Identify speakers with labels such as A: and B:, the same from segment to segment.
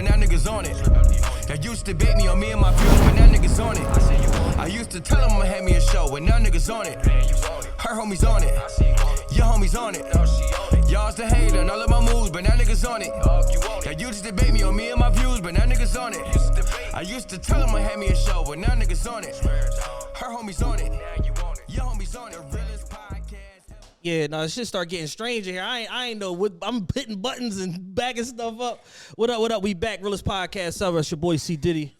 A: but now niggas on it. That used to bait me on me and my views, but now niggas on it. I used to tell them I'ma have me a show, but now niggas on it. Her homies on it, your homies on it. Y'all's the hater, and all of my moves, but now niggas on it. That used to debate me on me and my views, but now niggas on it. I used to tell them I'ma have me a show, but now niggas on it. Her homies on it, your homies on it. Realest podcast.
B: Yeah, no, shit start getting strange in here. I ain't know what I'm hitting buttons and backing stuff up. What up? What up? We back, realest podcast server. It's your boy C Diddy.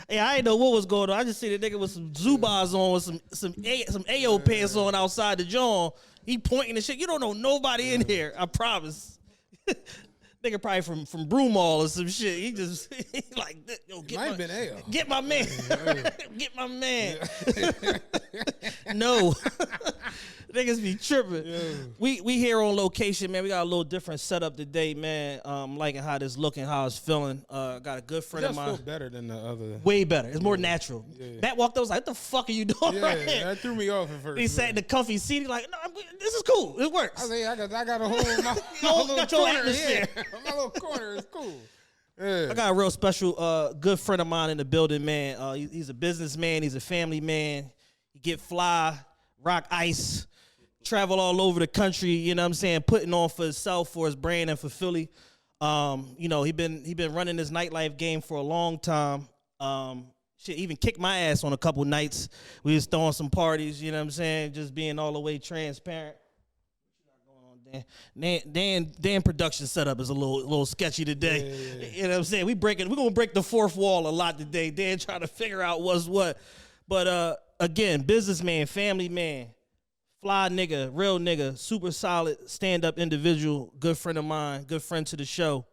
B: Hey, I ain't know what was going on. I just see the nigga with some Zubas on, with some AO pants on outside the joint. He pointing and shit. You don't know nobody in here. I promise. Nigga probably from Broomall or some shit. He just he like, yo, get my man. Get my man. No. Niggas be tripping. Yeah. We here on location, man. We got a little different setup today, man. Liking how this looking, how it's feeling. Got a good friend of mine.
C: It feel better than the other.
B: Way better. It's more natural. Yeah. Matt walked up, was like, what the fuck are you doing right here?
C: That threw me off at first.
B: He sat in the comfy seat. He like, no, this is cool. It works.
C: I got a whole my little corner.
B: Atmosphere.
C: Yeah. My little corner is cool. Yeah.
B: I got a real special good friend of mine in the building, man. He's a businessman. He's a family man. He get fly, rock ice, travel all over the country, you know what I'm saying, putting on for himself, for his brand, and for Philly. You know, he been running this nightlife game for a long time. Shit, even kicked my ass on a couple nights. We was throwing some parties, you know what I'm saying, just being all the way transparent. Dan production setup is a little sketchy today. Yeah. You know what I'm saying? We're gonna break the fourth wall a lot today. Dan trying to figure out what's what. But again, businessman, family man, fly nigga, real nigga, super solid, stand-up individual, good friend of mine, good friend to the show,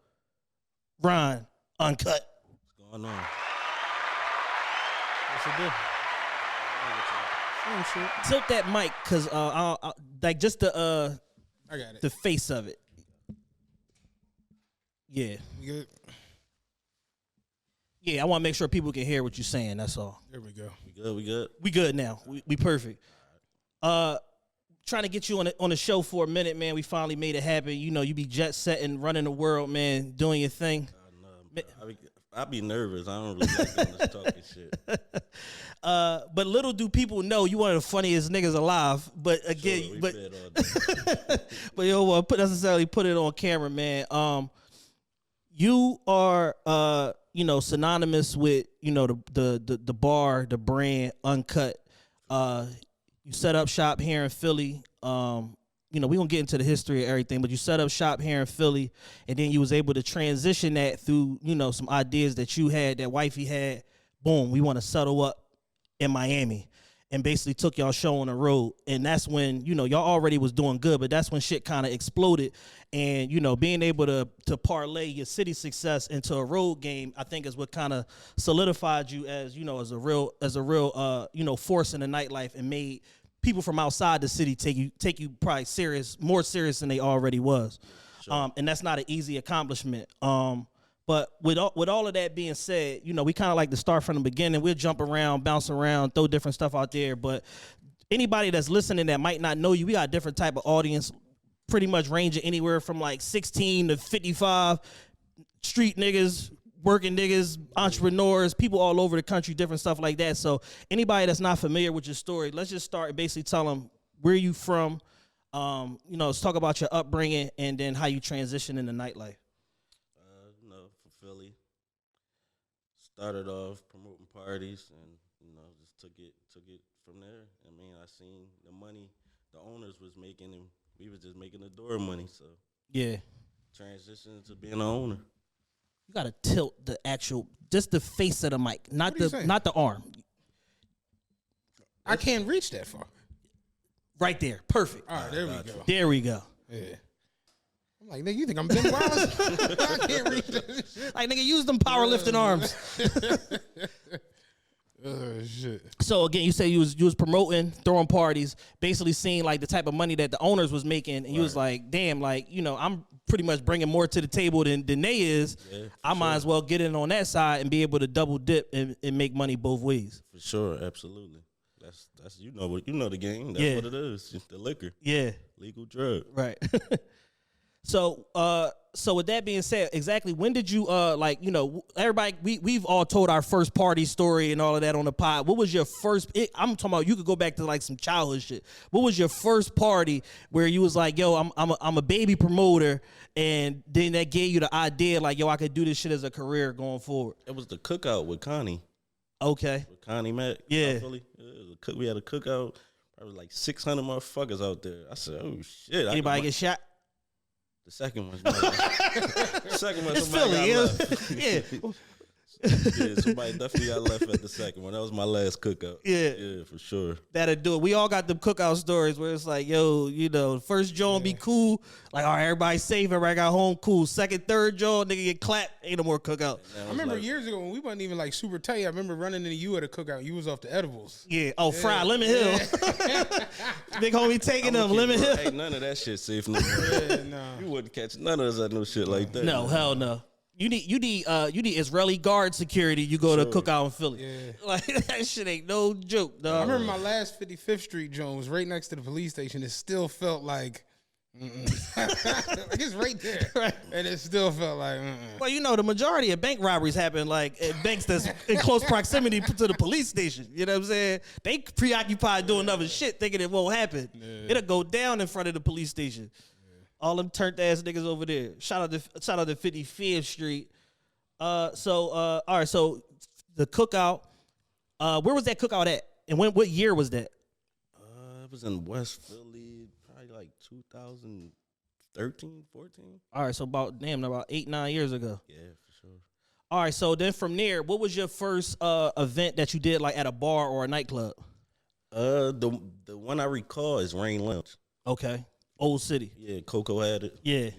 B: Ron, Uncut.
D: What's going on?
B: What's it do? Tilt that mic, cause like just the
C: I got it.
B: The face of it. Yeah.
C: You good?
B: Yeah, I want to make sure people can hear what you're saying. That's all.
C: There we go.
D: We good?
B: We good now. We perfect. Trying to get you on the show for a minute, man. We finally made it happen. You know, you be jet setting, running the world, man, doing your thing.
D: I be nervous. I don't really like doing this talking shit.
B: But little do people know you one of the funniest niggas alive. But again,
D: Sure,
B: but you don't want to necessarily put it on camera, man. You are you know, synonymous with, you know, the bar, the brand, Uncut. You set up shop here in Philly. You know, we're going to get into the history of everything, but you set up shop here in Philly, and then you was able to transition that through, you know, some ideas that you had, that wifey had. Boom, we want to settle up in Miami, and basically took y'all show on the road. And that's when, you know, y'all already was doing good, but that's when shit kind of exploded. And, you know, being able to parlay your city success into a road game, I think is what kind of solidified you as, you know, as a real, you know, force in the nightlife, and made people from outside the city take you probably more serious than they already was. Sure. And that's not an easy accomplishment. But with all of that being said, you know, we kind of like to start from the beginning. We'll jump around, bounce around, throw different stuff out there. But anybody that's listening that might not know you, we got a different type of audience, pretty much ranging anywhere from like 16 to 55, street niggas, working niggas, entrepreneurs, people all over the country, different stuff like that. So anybody that's not familiar with your story, let's just start and basically tell them where you from. You know, let's talk about your upbringing and then how you transition into nightlife.
D: You know, from Philly, started off promoting parties, and you know, just took it from there. I mean, I seen the money the owners was making, and we was just making the door money. So
B: yeah,
D: transitioned to being an owner.
B: You gotta tilt the actual, just the face of the mic, not the arm.
C: I can't reach that far.
B: Right there, perfect.
C: All right, there we go.
B: There we go.
C: Yeah. I'm like, nigga, you think I'm Ben Wallace? I can't reach that shit.
B: Like, nigga, use them powerlifting arms.
C: Oh shit.
B: So again, you say you was promoting, throwing parties, basically seeing like the type of money that the owners was making, and you was like, damn, like, you know, I'm pretty much bringing more to the table than they is. Yeah, I might as well get in on that side and be able to double dip and make money both ways.
D: For sure, absolutely. That's you know the game. That's what it is. Just the liquor.
B: Yeah.
D: Legal drug.
B: Right. So so with that being said, exactly when did you like, you know, everybody we've all told our first party story and all of that on the pod. What was your first I'm talking about you could go back to like some childhood shit. What was your first party where you was like, yo, I'm a baby promoter, and then that gave you the idea like, yo, I could do this shit as a career going forward?
D: It was the cookout with Connie.
B: Okay.
D: With Connie Mac.
B: Yeah.
D: We had a cookout. Probably like 600 motherfuckers out there. I said, oh shit.
B: Anybody get shot?
D: The second one. The second one,
B: It's
D: somebody
B: Philly,
D: got left.
B: yeah.
D: Yeah, somebody definitely got left at the second one. That was my last cookout. Yeah, for sure.
B: That'll do it. We all got them cookout stories where it's like, yo, you know, first joint be cool. Like, all right, everybody safe. Everybody got home cool. Second, third joint, nigga get clapped. Ain't no more cookout.
C: I remember years ago when we wasn't even like super tight. I remember running into you at a cookout. You was off the edibles.
B: Yeah. Oh, Fry, Lemon Hill. Big homie taking them, Lemon Hill.
D: Ain't none of that shit safe no more.
C: Yeah, nah.
D: You wouldn't catch none of us at no shit like that.
B: No, hell no. You need Israeli guard security. You go to cookout in Philly.
C: Yeah.
B: Like that shit ain't no joke, dog.
C: I remember my last 55th Street joint was right next to the police station. It still felt like, like it's right there,
B: Right.
C: and it still felt like.
B: Well, you know, the majority of bank robberies happen like at banks that's in close proximity to the police station. You know what I'm saying? They preoccupied doing other shit, thinking it won't happen.
C: Yeah.
B: It'll go down in front of the police station. All them turned ass niggas over there. Shout out to 55th Street. All right. So the cookout. Where was that cookout at? And what year was that?
D: It was in West Philly, probably like 2013, 14.
B: All right. So about 8-9 years ago.
D: Yeah, for sure.
B: All right. So then from there, what was your first event that you did like at a bar or a nightclub?
D: The one I recall is Rain Lounge.
B: Okay. Old City.
D: Yeah, Coco had it.
B: Yeah.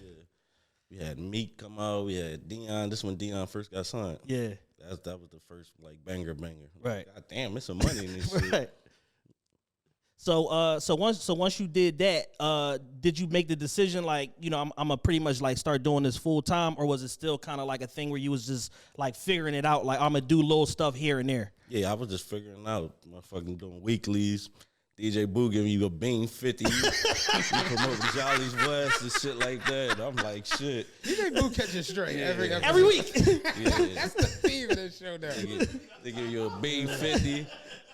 D: We had Meek come out. We had Dion. This when Dion first got signed.
B: Yeah.
D: That was the first like banger.
B: Right.
D: God damn, it's some money in this shit.
B: Right. So once you did that, did you make the decision like, you know, I'm gonna pretty much like start doing this full time, or was it still kind of like a thing where you was just like figuring it out, like I'm gonna do little stuff here and there?
D: Yeah, I was just figuring out, motherfucking doing weeklies. DJ Boo giving you a bean 50. You promote Jolly's West and shit like that. I'm like, shit.
C: DJ Boo catches straight every episode.
B: Every week.
D: Yeah.
C: That's the theme of this show now.
D: They give you a bean 50.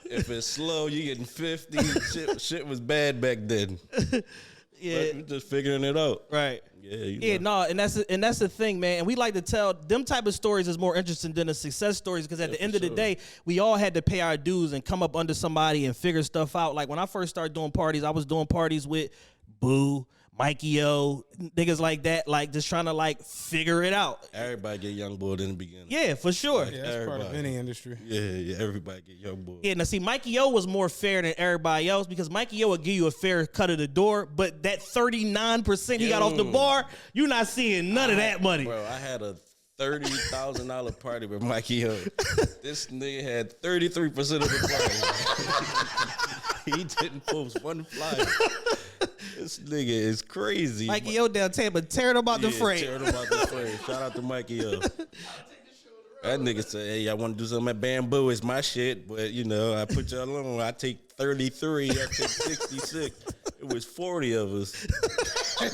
D: If it's slow, you getting 50. Shit was bad back then.
B: Yeah.
D: But we just figuring it out.
B: Right.
D: Yeah,
B: no, and that's the thing, man. And we like to tell them type of stories is more interesting than the success stories, because at the end of the day, we all had to pay our dues and come up under somebody and figure stuff out. Like when I first started doing parties, I was doing parties with Boo, Mikey O, niggas like that, like just trying to like figure it out.
D: Everybody get young boy in the beginning.
B: Yeah, for sure.
C: Yeah, that's part of any industry.
D: Yeah, everybody get young boy.
B: Yeah, now see, Mikey O was more fair than everybody else, because Mikey O would give you a fair cut of the door, but that 39% he got off the bar, you're not seeing none of that money.
D: Bro, I had a $30,000 party with Mikey O. This nigga had 33% of the party. He didn't post one flyer. This nigga is crazy.
B: Mikey O down Tampa tearing about the frame.
D: Tearing about the frame. Shout out to Mikey O. That nigga said, hey, I want to do something at Bamboo. It's my shit. But, you know, I put y'all on. I take 33. I take 66. It was 40 of us.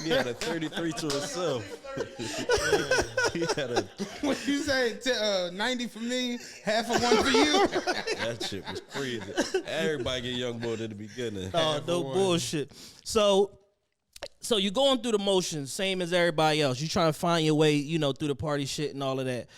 D: He had a 33 to himself. He had a...
C: What you say? 90 for me, half of one for you?
D: That shit was crazy. Everybody get young boy in the beginning.
B: Oh, no bullshit. So you going through the motions, same as everybody else. You trying to find your way, you know, through the party shit and all of that.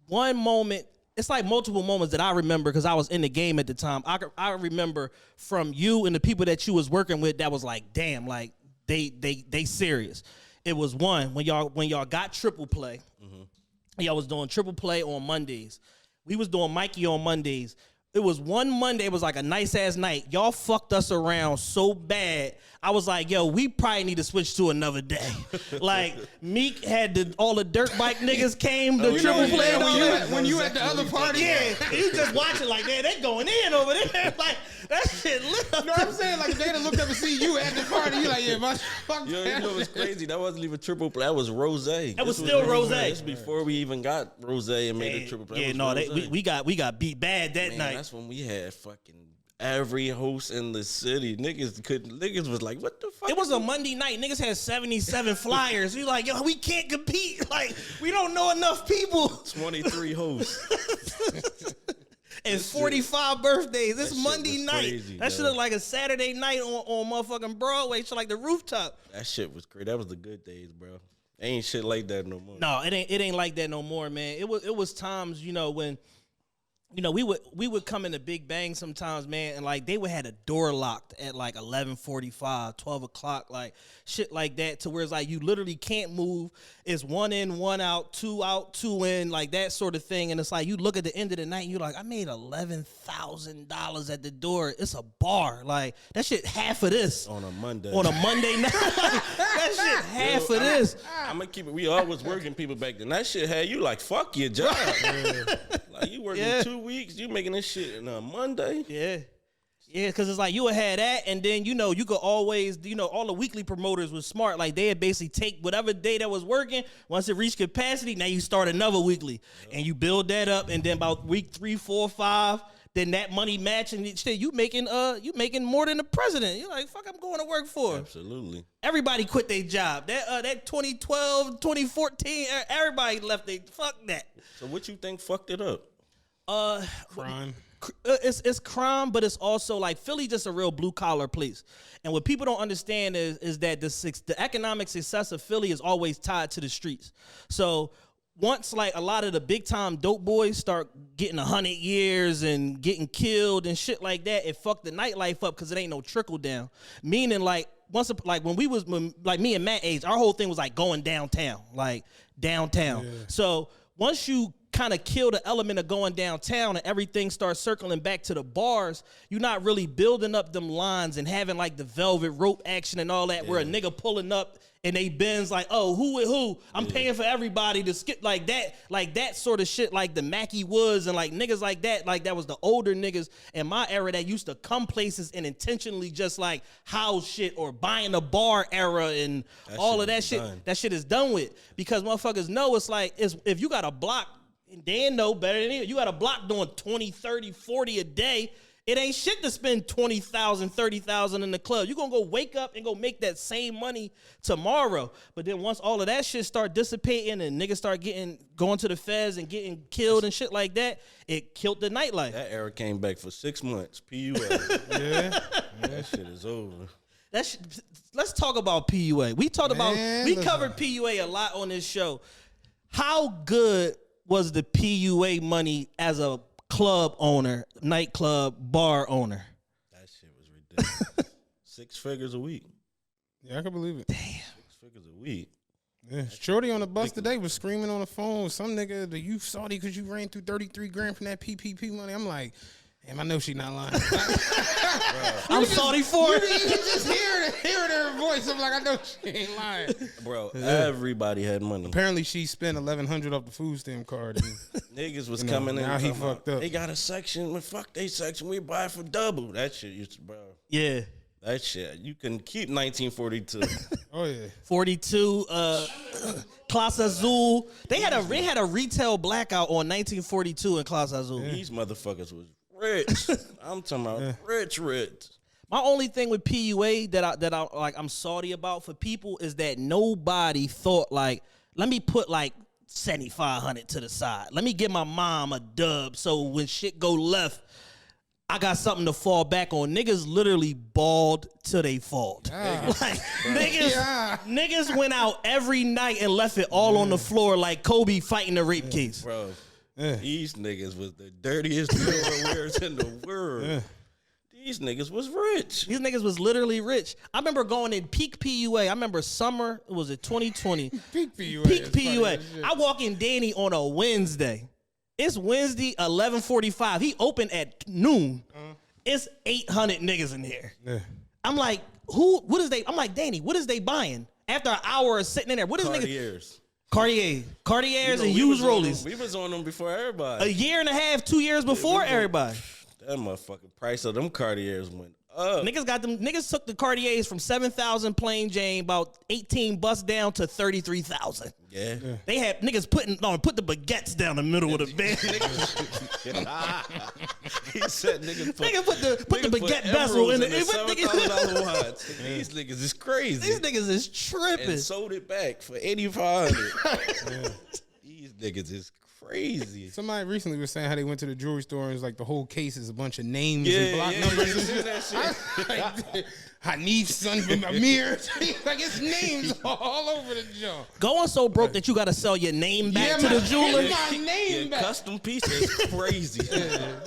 B: One moment, it's like multiple moments that I remember because I was in the game at the time. I remember from you and the people that you was working with that was like, damn, like they serious. It was one when y'all got triple play. Mm-hmm. Y'all was doing triple play on Mondays. We was doing Mikey on Mondays. It was one Monday. It was like a nice ass night. Y'all fucked us around so bad. I was like, yo, we probably need to switch to another day. Like Meek had all the dirt bike niggas came to triple play.
C: Yeah, when you at the other party.
B: Yeah, you just watching like, man, they going in over there. Like that shit lit up.
C: No, I'm saying like if they'd have looked up and see you at the party, you like, yeah, my fuck.
D: Yo, you know what's crazy? That wasn't even triple play. That was rose.
B: That was still rose.
D: This before we even got rose and made it triple play.
B: Yeah, no, we got beat bad that night.
D: That's when we had fucking every host in the city. Niggas was like, what the fuck?
B: It was a Monday night. Niggas had 77 flyers. We like, yo, we can't compete. Like, we don't know enough people.
D: 23 hosts.
B: And 45 birthdays. It's
D: That shit
B: Monday
D: was
B: night.
D: crazy,
B: That shit
D: dog.
B: look like a Saturday night on motherfucking Broadway. Shit like the rooftop.
D: That shit was great. That was the good days, bro. Ain't shit like that no more.
B: No, it ain't like that no more, man. It was times, when we would come into Big Bang sometimes, man, and like they would have a door locked at like 11:45, 12 o'clock, like shit like that, to where it's like you literally can't move. It's 1 in, 1 out, 2 out, 2 in, like that sort of thing. And it's like you look at the end of the night and you're like, I made $11,000 at the door. It's a bar. Like that shit half of this.
D: On a Monday.
B: On a Monday night. That shit half of this.
D: I'm gonna keep it. We always working people back then. That shit had you like, fuck your job. Like you working 2 weeks, you making this shit on a Monday.
B: Yeah. Yeah, because it's like you would have that, and then, you could always, all the weekly promoters was smart. Like, they'd basically take whatever day that was working. Once it reached capacity, now you start another weekly. And you build that up, and then about week 3, 4, 5, then that money match, and shit, you making more than the president. You're like, fuck, I'm going to work for.
D: Absolutely.
B: Everybody quit their job. That 2012, 2014, everybody left they, fuck that.
D: So what you think fucked it up?
C: Crime.
B: It's crime, but it's also like Philly just a real blue collar place. And what people don't understand is that the economic success of Philly is always tied to the streets. So once like a lot of the big time dope boys start getting 100 years and getting killed and shit like that, it fucked the nightlife up because it ain't no trickle down. Meaning like when like me and Matt age, our whole thing was like going downtown, like downtown. Yeah. So once you kind of kill the element of going downtown and everything starts circling back to the bars, you're not really building up them lines and having like the velvet rope action and all that, where a nigga pulling up and they bends like, oh, who with who? I'm paying for everybody to skip like that sort of shit, like the Mackie Woods and like niggas like that was the older niggas in my era that used to come places and intentionally just like house shit or buying a bar era and that all of that shit. Done. That shit is done with, because motherfuckers know it's like, if you got a block, Dan know better than you. You got a block doing 20, 30, 40 a day. It ain't shit to spend 20,000, 30,000 in the club. You're going to go wake up and go make that same money tomorrow. But then once all of that shit start dissipating and niggas start going to the feds and getting killed and shit like that, it killed the nightlife.
D: That era came back for 6 months. PUA. Yeah. That shit is over.
B: Let's talk about PUA. We covered PUA a lot on this show. How good was the PUA money as a club owner, nightclub, bar owner?
D: That shit was ridiculous. 6 figures a week.
C: Yeah, I can believe it.
B: Damn.
D: 6 figures a week.
C: Yeah, Shorty on the bus today was screaming on the phone. Some nigga, the youth salty because you ran through 33 grand from that PPP money. I'm like, damn, I know she not lying.
B: I'm salty for it.
C: You can just hear her voice. I'm like, I know she ain't lying.
D: Bro, everybody had money.
C: Apparently, she spent $1,100 off the food stamp card.
D: Niggas was coming in.
C: Now he fucked up.
D: They got a section. Well, fuck they section. We buy it for double. That shit used to, bro.
B: Yeah.
D: That shit. You can keep 1942.
C: Oh, yeah.
B: 42, Class Azul. They had a retail blackout on 1942 in Class Azul.
D: Yeah. These motherfuckers was rich. I'm talking about rich.
B: My only thing with PUA that I'm salty about for people is that nobody thought like, let me put like 7,500 to the side. Let me give my mom a dub so when shit go left, I got something to fall back on. Niggas literally balled till they falled. Like niggas went out every night and left it all on the floor like Kobe fighting a rape case.
D: Bro, these niggas was the dirtiest wearers in the world. These niggas was rich.
B: These niggas was literally rich. I remember going in peak PUA. I remember summer, was it 2020?
C: Peak PUA.
B: Peak PUA. I walk in Danny on a Wednesday. It's Wednesday, 11:45. He opened at noon. It's 800 niggas in here. Yeah. I'm like, I'm like, Danny, what is they buying? After an hour of sitting in there, what is niggas? Cartiers and used rollies.
D: We was on them before everybody.
B: A year and a half, 2 years before everybody.
D: That motherfucking price of them Cartiers went
B: Niggas got them. Niggas took the Cartiers from 7,000 plain Jane, about 18 bust down to 33,000.
D: Yeah.
B: They had niggas put the baguettes down the middle of the bed.
D: He said niggas
B: put the baguette bezel in the
D: $7,000 watch. These niggas is crazy.
B: These niggas is tripping.
D: And sold it back for $8,500. These niggas is crazy.
C: Somebody recently was saying how they went to the jewelry store and it's like the whole case is a bunch of names and block numbers. And shit. Hanif, son, Amir. Like it's names all over the joint.
B: Going so broke that you got to sell your name back to the jeweler.
C: My name back.
D: Custom piece is crazy.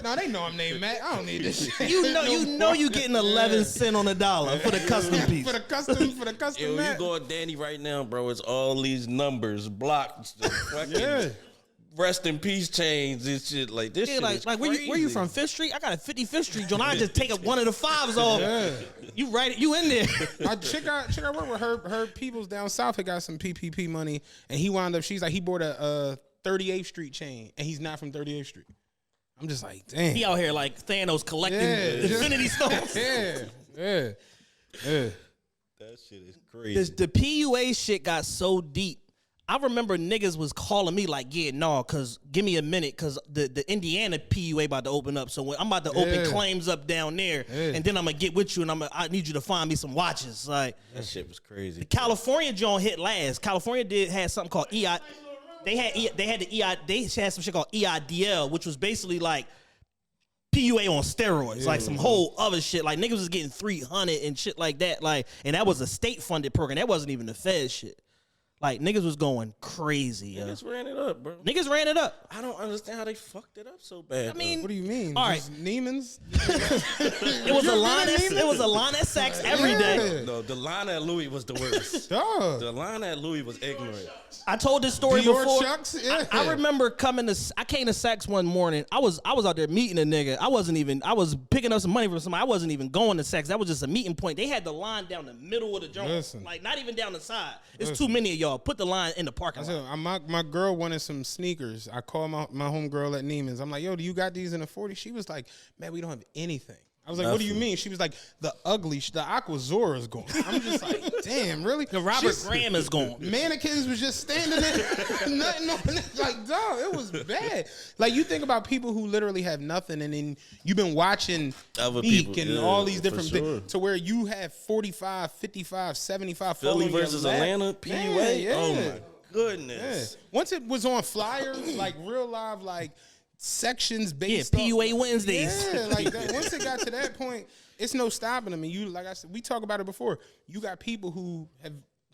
C: No, they know I'm named Matt. I don't need this shit.
B: You know you getting 11 cents on the dollar for the custom piece.
C: For the custom
D: Yo,
C: Matt.
D: you go on Danny right now, bro. It's all these numbers, blocks, fucking rest in peace chains and shit like this.
B: Yeah,
D: shit
B: like
D: is
B: where
D: crazy.
B: you from? 5th Street? I got a 55th Street joint. I just take up one of the fives off. Yeah. You write it. You in there?
C: Chick I work with her peoples down south had got some PPP money, and he wound up. She's like he bought a 38th Street chain, and he's not from 38th Street. I'm just like, damn.
B: He out here like Thanos collecting Infinity Stones.
C: Yeah.
D: That shit is crazy.
B: The PUA shit got so deep. I remember niggas was calling me like, yeah, no, cause give me a minute, cause the Indiana PUA about to open up. So when I'm about to open claims up down there, and then I'm gonna get with you, and I need you to find me some watches. Like
D: that shit was crazy.
B: The California joint hit last. California had something called EI. They had some shit called EIDL, which was basically like PUA on steroids, like some whole other shit. Like niggas was getting 300 and shit like that. Like, and that was a state funded program. That wasn't even the Fed shit. Like, niggas was going crazy.
D: Niggas ran it up, bro.
B: Niggas ran it up.
D: I don't understand how they fucked it up so bad.
B: I mean,
C: what do you mean?
B: All right.
C: Just Neiman's?
B: It was a line at Saks every day.
D: No, the line at Louis was the worst. The line at Louis was ignorant.
B: I told this story
C: Dior
B: before.
C: Chucks?
B: I remember I came to Saks one morning. I was out there meeting a nigga. I was picking up some money from somebody. I wasn't even going to Saks. That was just a meeting point. They had the line down the middle of the joint.
C: Listen.
B: Like, not even down the side. It's too many of y'all. Put the line in the parking lot.
C: My girl wanted some sneakers. I called my homegirl at Neiman's. I'm like, yo, do you got these in a 40? She was like, man, we don't have anything. I was like, what do you mean? She was like, the Aquazora is gone. I'm just like, damn, really?
B: The Robert Graham is gone.
C: Mannequins was just standing there, nothing on it. Like, dog, it was bad. Like, you think about people who literally have nothing, and then you've been watching
D: Other
C: Meek
D: people,
C: and all these different
D: sure.
C: things to where you have 45, 55, 75
D: Philly
C: following your
D: versus
C: lap.
D: Atlanta, PUA.
C: Yeah.
D: Oh my goodness.
C: Once it was on flyers, like real live, like sections based.
B: Yeah, PUA Wednesdays.
C: Yeah, like that, once it got to that point, it's no stopping them. And you, like I said, we talked about it before. You got people who have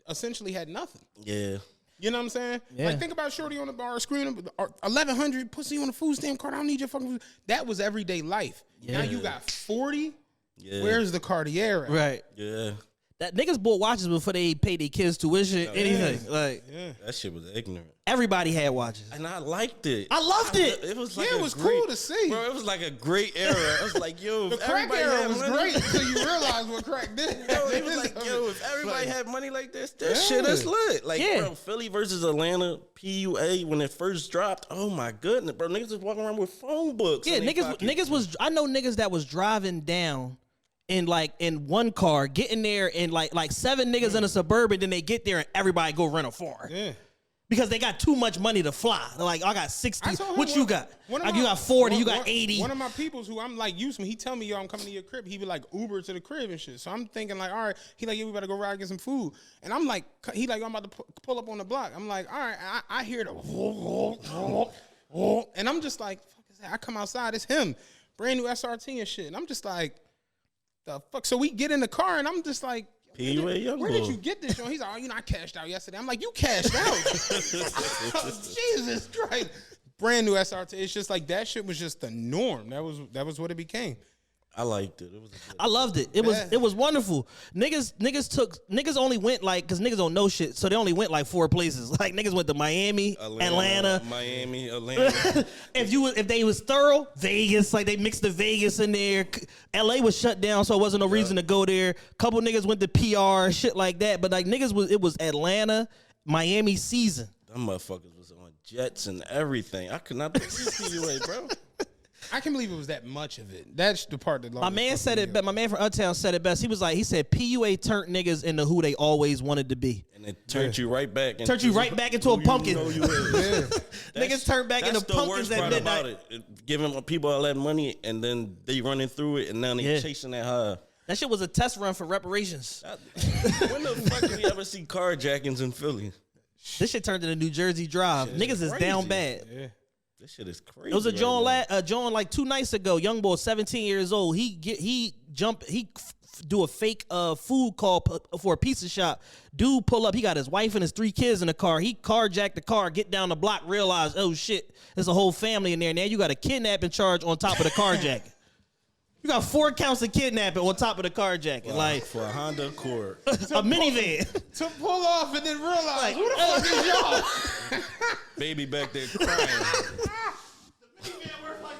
C: essentially had nothing.
D: Yeah.
C: You know what I'm saying?
B: Yeah.
C: Like, think about Shorty on the bar screaming, 1,100, pussy on the food stamp card. I don't need your fucking food. That was everyday life.
B: Yeah.
C: Now you got 40.
D: Yeah.
C: Where's the Cartier at?
B: Right.
D: Yeah.
B: That niggas bought watches before they paid their kids tuition, anything. Like,
D: That shit was ignorant.
B: everybody had watches.
D: And I liked it.
B: I loved it.
D: It was like
C: Yeah, it was cool to see.
D: Bro, it was like a great era. I was like, yo,
C: The
D: if
C: crack
D: everybody
C: era
D: had
C: was
D: money,
C: great until you realize what crack did.
D: Yo, it was like, yo, if everybody had money like this, that
C: Yeah.
D: shit is lit. Like,
B: Yeah.
D: bro, Philly versus Atlanta, PUA, when it first dropped, oh my goodness, bro, niggas was walking around with phone books.
B: Yeah,
D: in their pockets.
B: niggas was. I know niggas that was driving down in one car, getting there, and like 7 niggas in a Suburban. Then they get there and everybody go rent a foreign.
C: Yeah.
B: Because they got too much money to fly. They're like, I got 60.
C: I told him
B: What you got? Like, you got 40. You got 80.
C: One of my peoples who I'm like used to, he tell me, yo, I'm coming to your crib. He be like Uber to the crib and shit. So I'm thinking like, all right. He like, yeah, we better go ride and get some food. And I'm like, he like, I'm about to pull up on the block. I'm like, all right. I hear the and I'm just like, fuck is that? I come outside, it's him, brand new SRT and shit. And I'm just like, the fuck. So we get in the car and I'm just like,
D: PUA
C: where did you get this? He's like, oh, I cashed out yesterday. I'm like, you cashed out? Jesus Christ. Brand new SRT. It's just like that shit was just the norm. That was what it became.
D: I liked it.
B: I loved it. It was wonderful. Niggas only went like, cause niggas don't know shit, so they only went like 4 places. Like niggas went to Miami, Atlanta.
D: Miami, Atlanta.
B: if they was thorough, Vegas, like they mixed the Vegas in there. LA was shut down, so it wasn't no reason to go there. Couple niggas went to PR, shit like that. But like it was Atlanta, Miami season.
D: Them motherfuckers was on jets and everything. I could not believe PUA, bro.
C: I can't believe it was that much of it. That's the part that
B: my man said it best. My man from Uptown said it best. He said PUA turned niggas into who they always wanted to be.
D: And it turned you right back.
B: Turned you right back into a pumpkin.
D: Niggas
B: turned back into pumpkins at midnight.
D: Giving people all that money, and then they running through it, and now they chasing that high.
B: That shit was a test run for reparations.
D: When the fuck did we ever see carjackings in Philly?
B: This shit turned into New Jersey Drive. Niggas is down bad.
C: Yeah.
D: This shit is crazy.
B: It was a John like 2 nights ago. Young boy, 17 years old. He do a fake food call for a pizza shop. Dude pull up. He got his wife and his 3 kids in the car. He carjacked the car. Get down the block. Realize, oh shit, there's a whole family in there. Now you got a kidnapping charge on top of the carjacking. You got 4 counts of kidnapping on top of the carjacking.
D: Wow,
B: like
D: for a Honda Accord.
B: A minivan.
C: To pull off and then realize, like, who the fuck is y'all?
D: Baby back there crying.
B: The minivan worth like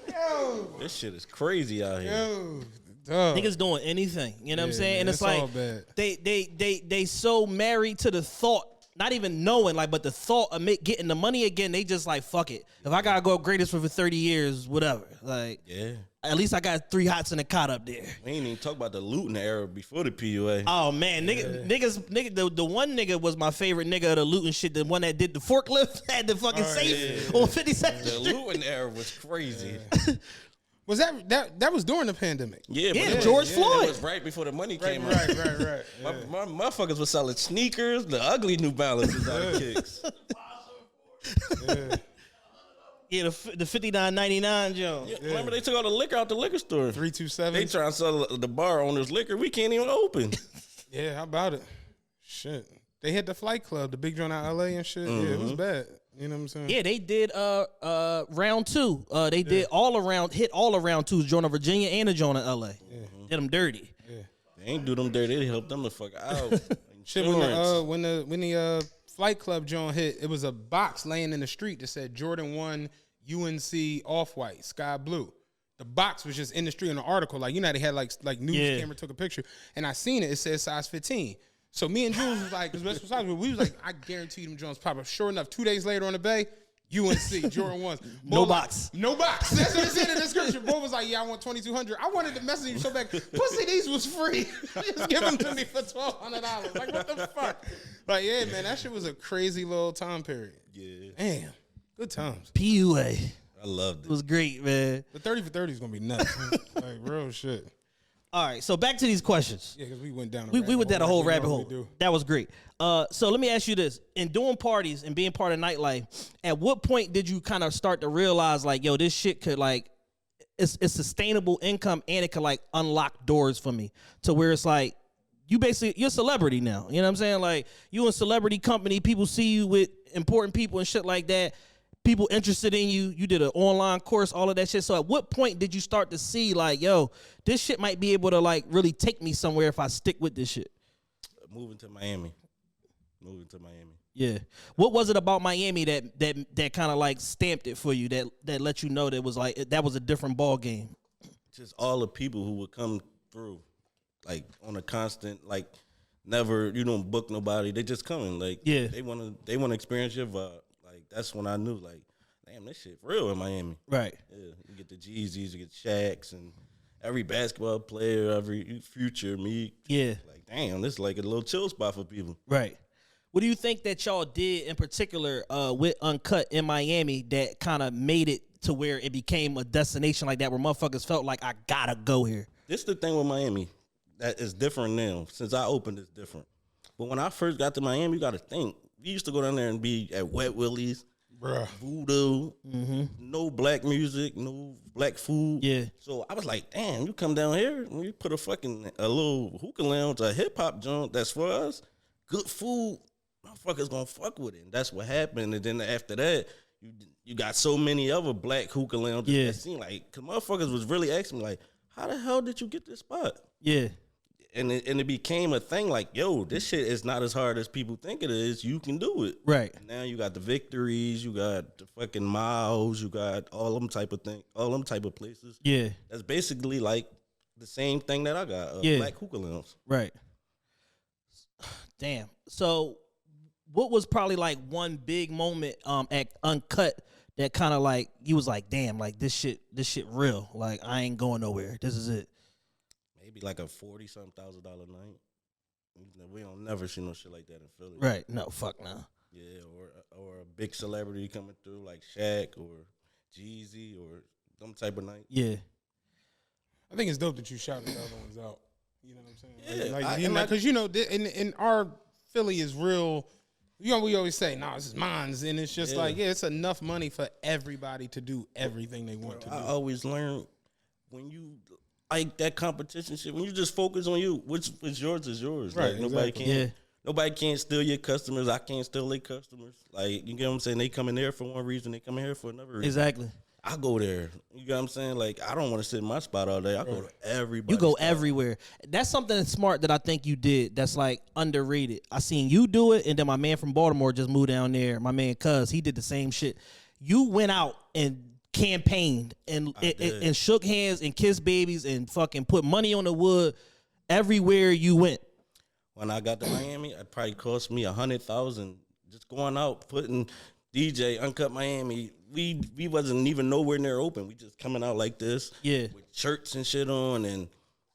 B: a
C: Yo.
D: This shit is crazy out here.
C: Yo. Dog.
B: Niggas doing anything. You know what I'm saying?
C: Man,
B: And it's like
C: all bad.
B: they so married to the thought, not even knowing, like, but the thought of getting the money again, they just like, fuck it. If I gotta go greatest for 30 years, whatever. Like,
D: Yeah.
B: at least I got 3 hots in the cot up there.
D: We ain't even talk about the looting era before the PUA.
B: Oh man, nigga, the one nigga was my favorite nigga of the looting shit. The one that did the forklift, had the fucking safe on 52nd
D: The
B: Street.
D: looting era was crazy.
C: Was that was during the pandemic?
D: Yeah,
B: Yeah,
D: but
B: George
D: it
B: Floyd.
D: was right before the money came out.
C: Right.
D: My motherfuckers was selling sneakers, the ugly New Balances out of kicks.
B: Yeah, the $59.99 Joe.
D: Yeah, remember they took all the liquor out the liquor store.
C: 327.
D: They trying to sell the bar owners liquor. We can't even open.
C: Yeah, how about it? Shit. They hit the Flight Club, the big joint out of LA and shit. Yeah, it was bad. You know what I'm saying?
B: Yeah, they did round 2. They did all around 2s, joint of Virginia and the joint of LA. Did them dirty.
D: They ain't do them dirty. They helped them the fuck out.
C: Shit, when the Flight Club joint hit, it was a box laying in the street that said Jordan 1 UNC Off-White, Sky Blue. The box was just in the street in the article. Like, you know, they had like news camera took a picture. And I seen it. It said size 15. So me and Jules was like, because we was like, I guarantee them Jones pop up. Sure enough, 2 days later on the Bay, UNC, Jordan 1s.
B: No box.
C: No box. That's what it said in the description. Boy was like, yeah, I want 2,200. I wanted to message you so back. Pussy, these was free. Just give them to me for $1,200. Like, what the fuck? Like, yeah, man, that shit was a crazy little time period.
D: Yeah.
C: Damn. Good times.
B: PUA.
D: I loved
B: It
D: it.
B: was great, man.
C: The 30 for 30 is going to be nuts. Like, real shit.
B: All right, so back to these questions.
C: Yeah, because we went down
B: We went down a whole rabbit hole.
C: Do.
B: That was great. So let me ask you this. In doing parties and being part of nightlife, at what point did you kind of start to realize, like, yo, this shit could, like, it's sustainable income and it could, like, unlock doors for me to where it's like, you're a celebrity now. You know what I'm saying? Like, you in celebrity company, people see you with important people and shit like that. People interested in you. You did an online course, all of that shit. So at what point did you start to see, like, yo, this shit might be able to, like, really take me somewhere if I stick with this shit?
D: Moving to Miami.
B: Yeah. What was it about Miami that kind of, like, stamped it for you, that let you know that was, like, that was a different ball game?
D: Just all the people who would come through, like, on a constant, like, never, you don't book nobody. They just coming. Like,
B: Yeah.
D: they want to experience your vibe. Like, that's when I knew, like, damn, this shit real in Miami.
B: Right.
D: Yeah, you get the Jeezys, you get Shaqs, and every basketball player, every future, me.
B: Yeah.
D: Like, damn, this is like a little chill spot for people.
B: Right. What do you think that y'all did in particular with Uncut in Miami that kind of made it to where it became a destination like that where motherfuckers felt like, I gotta go here?
D: This the thing with Miami that is different now. Since I opened, it's different. But when I first got to Miami, you got to think. We used to go down there and be at Wet Willie's,
C: Bruh.
D: Voodoo, no black music, no black food.
B: Yeah.
D: So I was like, damn, you come down here and you put a little hookah lounge, a hip hop joint that's for us, good food, motherfuckers gonna fuck with it. And that's what happened. And then after that, you got so many other black hookah lounges that seemed like, cause motherfuckers was really asking me, like, how the hell did you get this spot?
B: Yeah.
D: And it became a thing like, yo, this shit is not as hard as people think it is. You can do it.
B: Right.
D: And now you got the Victories, you got the fucking Miles, you got all them type of things, all them type of places.
B: Yeah.
D: That's basically like the same thing that I got, black hookah lounge.
B: Right. Damn. So what was probably like one big moment at Uncut that kind of like you was like, damn, like this shit real. Like I ain't going nowhere. This is it.
D: Maybe like a $40-something thousand night. We don't never see no shit like that in Philly.
B: Right? No, fuck no.
D: Yeah, or a big celebrity coming through like Shaq or Jeezy or some type of night.
B: Yeah.
C: I think it's dope that you shouted the other ones out. You know what I'm saying?
D: Yeah,
C: Because in our Philly is real. You know, we always say, "No, this is mine's," and it's just like, it's enough money for everybody to do everything they want to do.
D: I always learn when you like that competition shit. When you just focus on you, which is yours is yours.
C: Right,
D: Like nobody
C: exactly.
D: can. Nobody can't steal your customers. I can't steal their customers. Like, you get what I'm saying? They come in there for one reason. They come in here for another reason.
B: Exactly.
D: I go there. You get what I'm saying? Like, I don't want to sit in my spot all day. I go to everybody.
B: You go everywhere. That's something smart that I think you did that's like underrated. I seen you do it, and then my man from Baltimore just moved down there. My man Cuz, he did the same shit. You went out and campaigned and shook hands and kissed babies and fucking put money on the wood everywhere you went.
D: When I got to Miami, it probably cost me $100,000 just going out, putting DJ Uncut Miami. We wasn't even nowhere near open. We just coming out like this, with shirts and shit on, and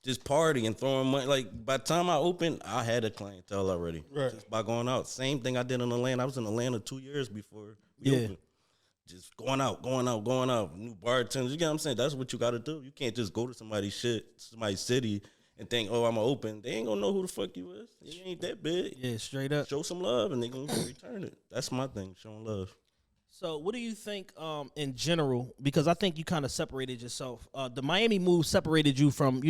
D: just party and throwing money. Like, by the time I opened, I had a clientele already, just by going out. Same thing I did in Atlanta. I was in Atlanta 2 years before we opened. Just going out, new bartenders. You get what I'm saying? That's what you got to do. You can't just go to somebody's city, and think, oh, I'm open. They ain't gonna know who the fuck you is. You ain't that big.
B: Yeah, straight up.
D: Show some love, and they gonna return it. That's my thing, showing love.
B: So what do you think in general, because I think you kind of separated yourself. The Miami move separated you from,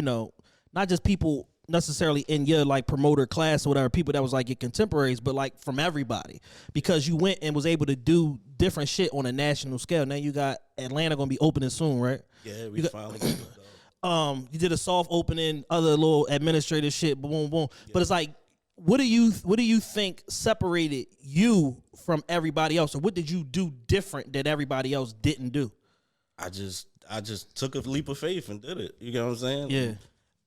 B: not just people necessarily in your like promoter class or whatever, people that was like your contemporaries, but like from everybody, because you went and was able to do different shit on a national scale. Now you got Atlanta gonna be opening soon, right?
D: Yeah, we finally got it, dog.
B: You did a soft opening, other little administrative shit, boom, boom. Yeah. But it's like, what do you think separated you from everybody else, or what did you do different that everybody else didn't do?
D: I just took a leap of faith and did it. You get what I'm saying?
B: Yeah.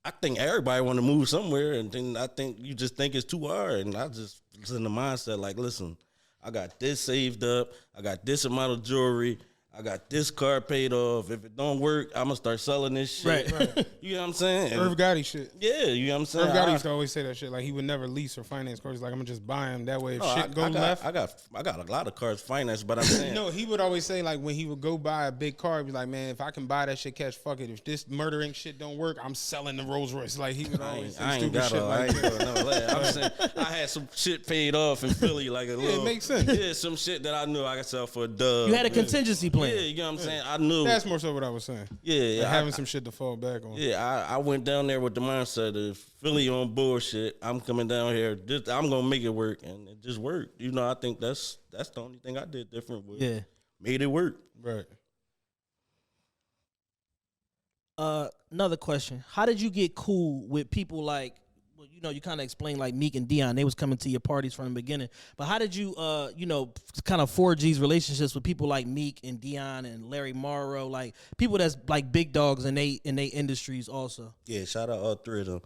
D: I think everybody want to move somewhere, and then I think you just think it's too hard. And I just was in the mindset like, listen, I got this saved up. I got this amount of jewelry. I got this car paid off. If it don't work, I'm going to start selling this shit. Right. You know what I'm saying?
C: Irv Gotti shit.
D: Yeah, you know what I'm saying?
C: Irv Gotti used to always say that shit. Like, he would never lease or finance cars. Like, I'm going to just buy them. That way, if shit goes left.
D: I got a lot of cars financed, but I'm saying.
C: No, he would always say, like, when he would go buy a big car, he'd be like, man, if I can buy that shit cash, fuck it. If this Murder Inc. shit don't work, I'm selling the Rolls Royce. Like, he would always say stupid shit like that.
D: I'm saying, I had some shit paid off in Philly, like a little.
C: It makes sense.
D: Yeah, some shit that I knew I could sell for a dub.
B: You had a contingency plan.
D: Yeah, you know what I'm saying? I knew.
C: That's more so what I was saying.
D: Yeah.
C: Like having some shit to fall back on.
D: Yeah, I went down there with the mindset of Philly on bullshit. I'm coming down here. I'm going to make it work. And it just worked. I think that's the only thing I did different with.
B: Yeah.
D: Made it work.
C: Right.
B: Another question. How did you get cool with people like, you kind of explained like Meek and Dion, they was coming to your parties from the beginning. But how did you, kind of forge these relationships with people like Meek and Dion and Larry Morrow, like people that's like big dogs in they industries also? Yeah,
D: shout out all three of them.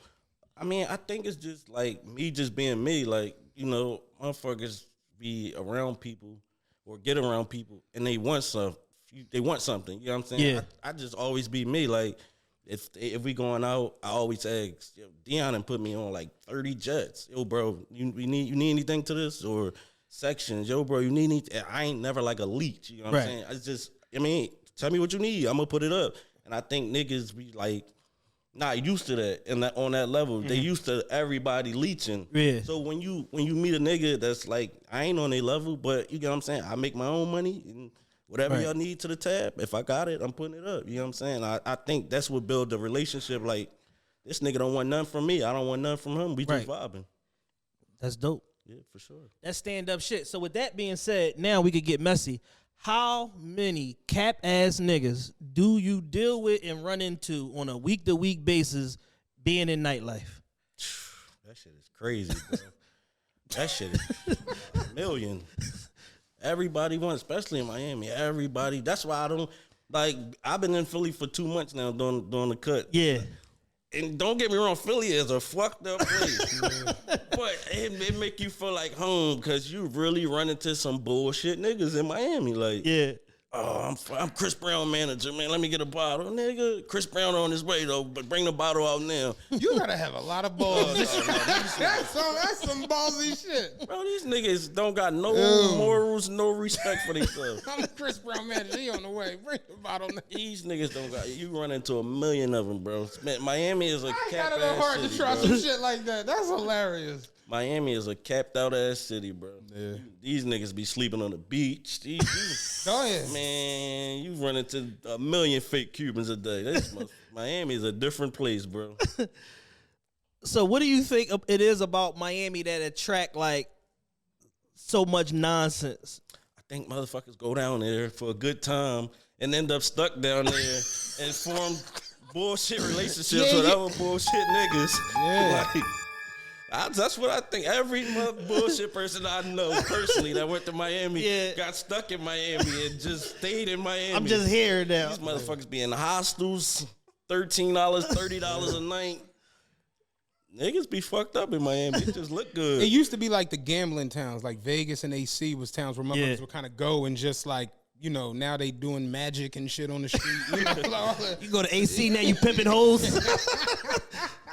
D: I mean, I think it's just like me just being me. Like, motherfuckers be around people or get around people and they want something. You know what I'm saying?
B: Yeah.
D: I just always be me. Like, if we going out, I always ask, Dion and put me on like 30 jets. Yo, bro, you need anything to this or sections? Yo, bro, you need anything? I ain't never like a leech. You know what I'm saying? It's just, tell me what you need. I'm gonna put it up. And I think niggas be like not used to that and on that level. Mm-hmm. They used to everybody leeching.
B: Yeah.
D: So when you meet a nigga that's like, I ain't on their level, but you get what I'm saying? I make my own money and whatever y'all need to the tab, if I got it, I'm putting it up. You know what I'm saying? I think that's what build the relationship. Like, this nigga don't want nothing from me. I don't want nothing from him. We just vibing.
B: That's dope.
D: Yeah, for sure.
B: That's stand-up shit. So with that being said, now we could get messy. How many cap-ass niggas do you deal with and run into on a week-to-week basis being in nightlife?
D: That shit is crazy, bro. That shit is a million. Everybody wants, especially in Miami. Everybody. That's why I don't like. I've been in Philly for 2 months now doing the cut.
B: Yeah.
D: And don't get me wrong, Philly is a fucked up place. But it make you feel like home because you really run into some bullshit niggas in Miami. Like,
B: yeah.
D: Oh, I'm Chris Brown manager, man. Let me get a bottle, nigga. Chris Brown on his way though, but bring the bottle out now.
C: You gotta have a lot of balls. That's some ballsy shit.
D: Bro, these niggas don't got no morals, no respect for themselves.
C: I'm Chris Brown manager. He on the way. Bring the bottle now.
D: These niggas don't got. You run into a million of them, bro. Man, Miami is a capped
C: Got it hard
D: city,
C: to try
D: bro.
C: some shit like that. That's hilarious.
D: Miami is a capped out ass city, bro.
C: Yeah.
D: These niggas be sleeping on the beach.
C: Go ahead.
D: Man, you run into a million fake Cubans a day. Miami is a different place, bro.
B: So what do you think it is about Miami that attract like so much nonsense?
D: I think motherfuckers go down there for a good time and end up stuck down there and form bullshit relationships with other bullshit niggas.
C: Yeah.
D: Like, that's what I think. Every bullshit person I know personally that went to Miami got stuck in Miami and just stayed in Miami.
B: I'm just here now.
D: These motherfuckers be in hostels, $13, $30 a night. Niggas be fucked up in Miami. It just look good.
C: It used to be like the gambling towns, like Vegas and AC was towns where motherfuckers would kind of go and just like, you know, now they doing magic and shit on the street. You know, like,
B: You go to AC now, you pimping hoes.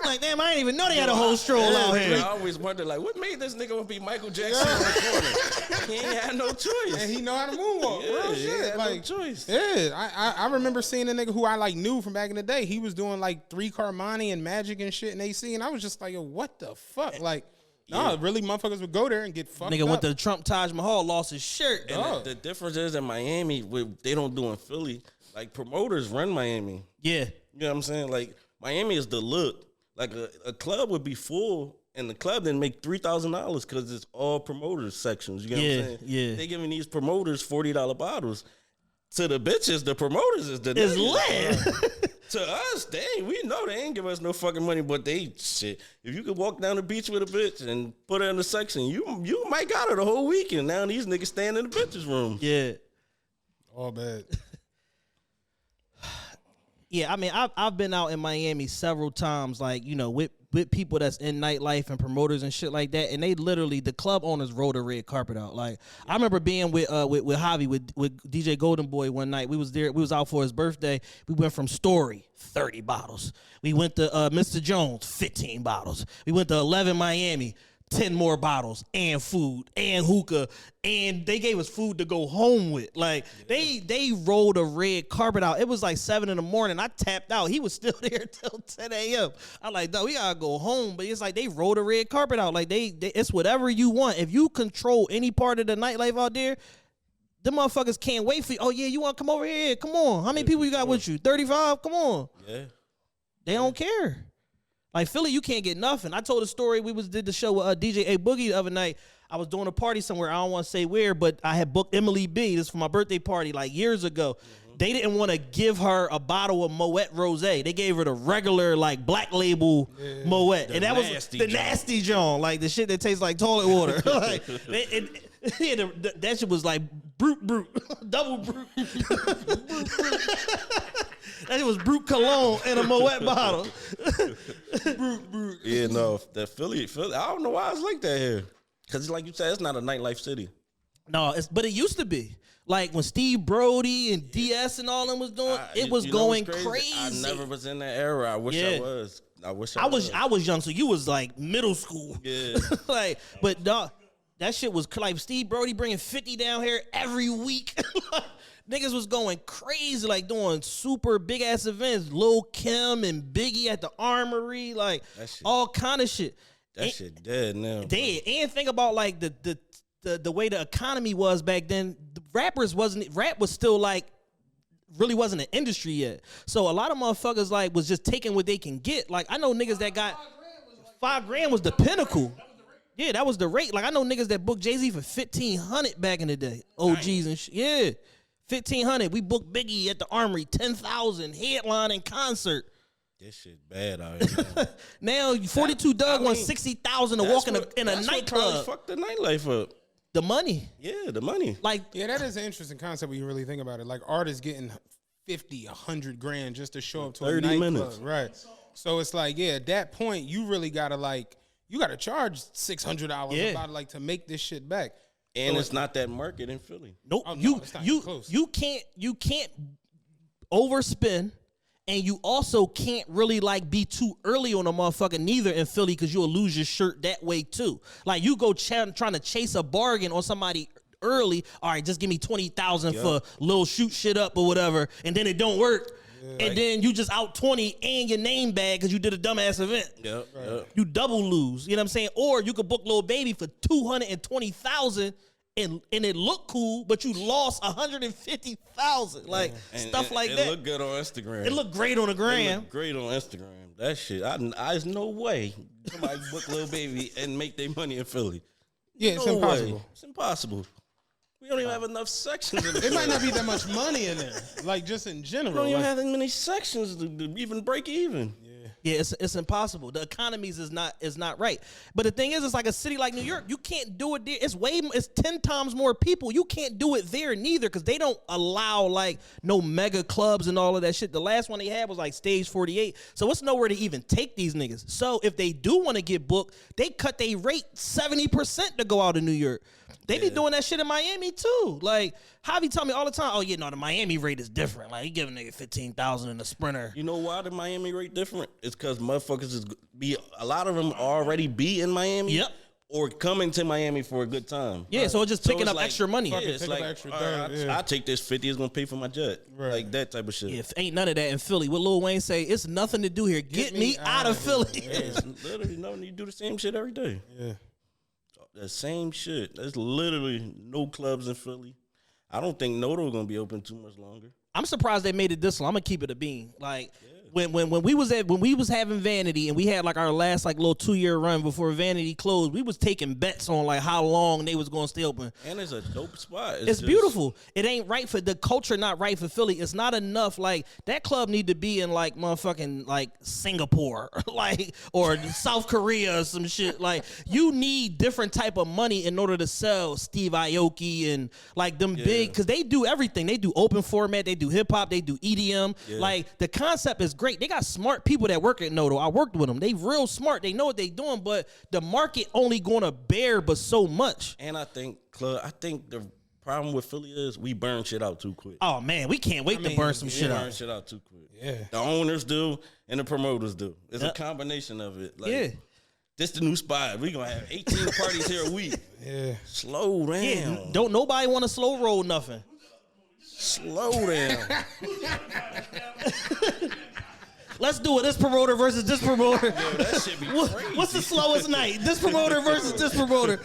B: Like, damn, I didn't even know they had a whole stroll out
D: I
B: here.
D: always wonder, like, what made this nigga want to be Michael Jackson in the corner? He ain't had no choice.
C: and he know how to moonwalk. Real
D: he
C: shit.
D: had
C: Like,
D: no choice.
C: yeah, I remember seeing a nigga who I like knew from back in the day. He was doing like 3 Carmani and magic and shit in AC, and I was just like, yo, what the fuck? Like, no, really, motherfuckers would go there and get fucked
B: Nigga
C: up.
B: went to the Trump Taj Mahal, lost his shirt.
D: And the difference is in Miami, they don't do in Philly. Like, promoters run Miami.
B: Yeah.
D: You know what I'm saying? Like, Miami is the look. Like, a club would be full, and the club didn't make $3,000 because it's all promoters sections. You know what I'm saying?
B: Yeah.
D: They giving these promoters $40 bottles. To the bitches, the promoters is the
B: It's
D: niggas.
B: lit.
D: To us, we know they ain't give us no fucking money, but they shit. If you could walk down the beach with a bitch and put her in the section, you might got her the whole weekend. Now these niggas stand in the bitches room.
B: Yeah.
C: All bad.
B: Yeah, I mean, I've been out in Miami several times, like, you know, with people that's in nightlife and promoters and shit like that, and they literally, the club owners rolled a red carpet out. Like, I remember being with Javi, with DJ Golden Boy one night. We was there, we was out for his birthday. We went from Story, 30 bottles. We went to Mr. Jones, 15 bottles. We went to 11 Miami, 10 more bottles and food and hookah, and they gave us food to go home with. Like, they rolled a red carpet out. It was like 7 a.m. I tapped out. He was still there till 10 a.m. I'm like, no, we gotta go home. But it's like they rolled a red carpet out. Like, they it's whatever you want. If you control any part of the nightlife out there, them motherfuckers can't wait for you. Oh yeah, you want to come over here? Come on. How many people you got with you? 35? Come on.
D: Yeah.
B: They don't care. Like, Philly, you can't get nothing. I told a story. We did the show with DJ A Boogie the other night. I was doing a party somewhere. I don't want to say where, but I had booked Emily B. This for my birthday party like years ago. Mm-hmm. They didn't want to give her a bottle of Moet Rosé. They gave her the regular, like, black label Moet. And that was the nasty John, like the shit that tastes like toilet water. Like, that shit was like brute, double brute. That shit was brute cologne in a Moet bottle. brute.
D: Yeah, no, that Philly, I don't know why it's like that here. Because like you said, it's not a nightlife city.
B: No, but it used to be. Like when Steve Brody and DS and all them was doing, it was going crazy.
D: I never was in that era. I wish I was.
B: I was young, so you was like middle school.
D: Yeah.
B: Like, but dog, that shit was like Steve Brody bringing 50 down here every week. Niggas was going crazy, like doing super big ass events. Lil Kim and Biggie at the Armory, like all kind of shit.
D: That shit dead now.
B: Dead. And think about like the way the economy was back then. The rap was still like really wasn't an industry yet. So a lot of motherfuckers like was just taking what they can get. Like I know niggas that got $5,000 was the pinnacle. Yeah, that was the rate. Like I know niggas that booked Jay-Z for $1,500 back in the day. OGs and shit. Yeah. $1,500. We booked Biggie at the Armory, $10,000 headline and concert.
D: This shit bad out here.
B: Now 42 Doug wants $60,000 to walk in a nightclub.
D: Fuck the nightlife up.
B: The money.
D: Yeah, the money.
B: Like,
C: yeah, that is an interesting concept when you really think about it. Like artists getting 50, 100 grand just to show up to
D: 30
C: a nightclub,
D: minutes.
C: right? So it's like, yeah, at that point, you really gotta charge $600 about like to make this shit back.
D: And it's not that market in Philly.
B: Nope.
C: Oh, no, it's not even close.
B: You can't overspend. And you also can't really like be too early on a motherfucker neither in Philly because you'll lose your shirt that way too. Like you go trying to chase a bargain on somebody early. All right, just give me 20,000 for little shoot shit up or whatever, and then it don't work. Yeah. And then you just out 20 and your name bad because you did a dumbass event.
D: Yep.
B: You double lose. You know what I'm saying? Or you could book Lil Baby for 220,000. And it looked cool, but you lost 150,000, like stuff like that.
D: It looked good on Instagram.
B: It looked great on the gram.
D: It looked great on Instagram. That shit, there's no way somebody book Lil Baby and make their money in Philly.
C: Yeah, it's impossible.
D: Way. It's impossible. We don't even have enough sections.
C: It might not be that much money in there, like just in general.
D: We don't even have that many sections to even break even.
B: Yeah, it's impossible. The economies is not right. But the thing is, it's like a city like New York. You can't do it there. It's 10 times more people. You can't do it there neither because they don't allow like no mega clubs and all of that shit. The last one they had was like Stage 48. So it's nowhere to even take these niggas. So if they do want to get booked, they cut their rate 70% to go out of New York. They be doing that shit in Miami too. Like Javi tell me all the time, oh yeah, no, the Miami rate is different. Like he giving nigga 15,000 in the Sprinter.
D: You know why the Miami rate different? It's because motherfuckers a lot of them already be in Miami.
B: Yep.
D: Or coming to Miami for a good time.
B: Yeah, so it's just picking up extra money.
D: Yeah, it's like,
C: extra
D: I take this 50, it's gonna pay for my jet.
C: Right.
D: Like that type of shit.
B: If ain't none of that in Philly, what Lil Wayne say, it's nothing to do here. Get me out of Philly.
D: Yeah, it's literally nothing. You do the same shit every day.
C: Yeah.
D: The same shit. There's literally no clubs in Philly. I don't think Noto gonna be open too much longer.
B: I'm surprised they made it this long. I'm gonna keep it a bean. Like when we was having Vanity and we had like our last like little 2-year run before Vanity closed, we was taking bets on like how long they was gonna stay open.
D: And it's a dope spot.
B: It's beautiful. It ain't right for the culture, not right for Philly. It's not enough. Like that club need to be in like motherfucking like Singapore, like or South Korea or some shit. Like you need different type of money in order to sell Steve Aoki and like them big because they do everything. They do open format. They do hip hop. They do EDM. Yeah. Like the concept is great. They got smart people that work at Noto. I worked with them. They real smart. They know what they doing, but the market only gonna bear but so much.
D: And I think the problem with Philly is we burn shit out too quick.
B: Oh man, we can't wait to burn some shit out.
D: Burn shit out too quick.
C: Yeah.
D: The owners do and the promoters do. It's a combination of it. Like, this the new spot. We gonna have 18 parties here a week.
C: Yeah.
D: Slow down.
B: Yeah, don't nobody want to slow roll nothing.
D: Slow down.
B: Let's do it. This promoter versus this promoter.
D: Yo, that shit be crazy.
B: What's the slowest night? This promoter versus this promoter.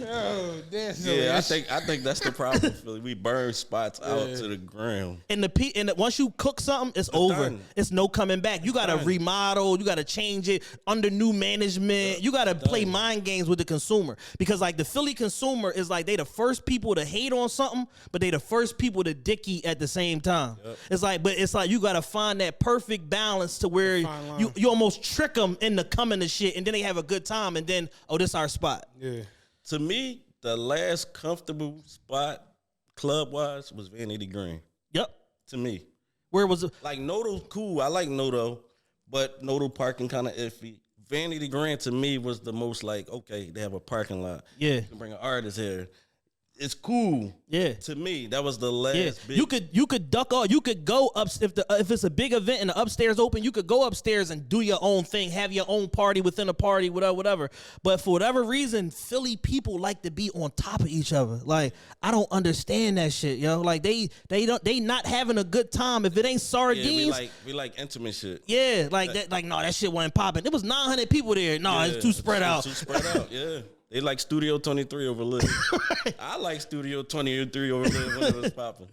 C: Oh, that's
D: I think that's the problem with Philly. We burn spots out to the ground.
B: And once you cook something, it's over.
D: Done.
B: It's no coming back. You gotta remodel. You gotta change it under new management. You gotta play mind games with the consumer because like the Philly consumer is like they the first people to hate on something, but they the first people to dicky at the same time. Yep. It's like you gotta find that perfect balance to where you almost trick them into coming to shit, and then they have a good time, and then this is our spot.
C: Yeah.
D: To me, the last comfortable spot club wise was Vanity Green.
B: Yep.
D: To me,
B: where was it?
D: Like Noto's cool. I like Noto, but Noto parking kind of iffy. Vanity Green to me was the most like okay, they have a parking lot.
B: Yeah,
D: you can bring an artist here. It's cool.
B: Yeah.
D: To me, that was the last big.
B: You could duck off. You could go up if it's a big event and the upstairs open, you could go upstairs and do your own thing, have your own party within a party, whatever. But for whatever reason, Philly people like to be on top of each other. Like, I don't understand that shit, yo. Like they not having a good time if it ain't sardines.
D: Yeah, we like intimate shit.
B: Yeah, like that. Like no, that shit wasn't popping. There was 900 people there. No, it's too spread out.
D: Too spread out. Yeah. They like Studio 23 over Live. I like Studio 23 over Live when it was popping.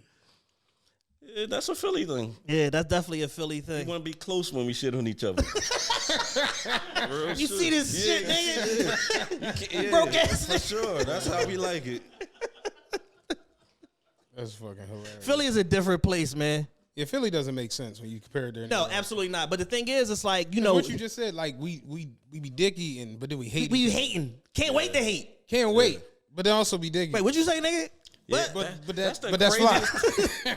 D: Yeah, that's a Philly thing.
B: Yeah, that's definitely a Philly thing.
D: We want to be close when we shit on each other.
B: You see this shit, nigga?
D: Yeah,
B: broke ass.
D: For sure. That's how we like it.
C: That's fucking hilarious.
B: Philly is a different place, man.
C: Yeah, Philly doesn't make sense when you compare it to
B: No, absolutely not. But the thing is, it's like, you know
C: what you just said, like we be dicky but then we hate.
B: We hating. Can't wait to hate.
C: Can't wait. But then also be dicky.
B: Wait, what'd you say, nigga?
D: Yeah,
C: but
D: that's
C: fly.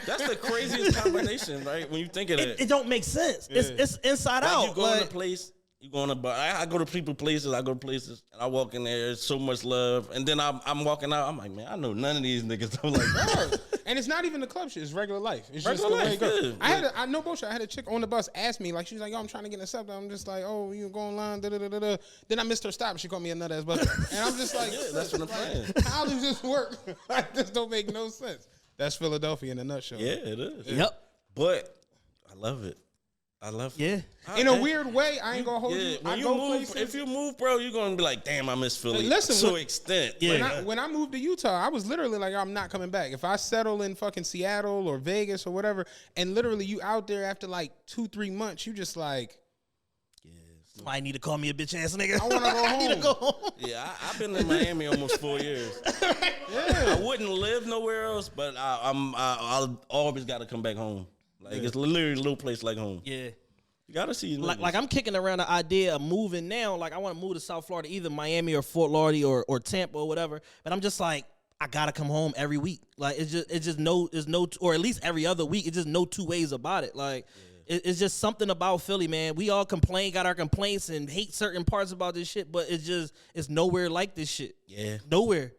D: That's the craziest combination, right? When you think of it.
B: It don't make sense. It's inside
D: like
B: out.
D: You go in a place You going to, but I go to people places. I go to places, and I walk in there. There's so much love, and then I'm walking out. I'm like, man, I know none of these niggas. I'm like,
C: and it's not even the club shit. It's regular life. It's
D: Regular
C: just the way
D: life,
C: it goes.
D: yeah.
C: I no bullshit. I had a chick on the bus ask me, like, she was like, yo, I'm trying to get accepted. I'm just like, oh, you go online, da-da-da-da-da. Then I missed her stop. She called me a nut ass bus. And I'm just like,
D: yeah, that's what I'm saying.
C: how does this work? Like, this don't make no sense. That's Philadelphia in a nutshell.
D: Yeah, it is.
B: Yep.
D: But I love it. I love it.
B: Yeah.
C: In a weird way, I ain't gonna hold you.
D: When
C: I
D: you
C: go
D: move,
C: places.
D: if you move, bro, you're gonna be like, damn, I miss Philly.
C: Listen,
D: to
C: when-
D: extent.
B: Yeah.
D: Like,
C: When I moved to Utah, I was literally like, I'm not coming back. If I settle in fucking Seattle or Vegas or whatever, and literally you out there after like 2-3 months, you just like,
B: Somebody need to call me a bitch ass nigga.
C: I want to go
B: I need to
C: home.
B: go home.
D: yeah, I've been in Miami almost 4 years. I wouldn't live nowhere else, but I'll always got to come back home. Like it's literally a little place like home.
B: Yeah.
D: You gotta see.
B: Like I'm kicking around the idea of moving now. Like I want to move to South Florida, either Miami or Fort Lauderdale or Tampa or whatever. But I'm just like, I gotta come home every week. Like it's just no, or at least every other week. It's just no two ways about it. Like it's just something about Philly, man. We all complain, got our complaints, and hate certain parts about this shit. But it's nowhere like this shit.
D: Yeah,
B: Nowhere.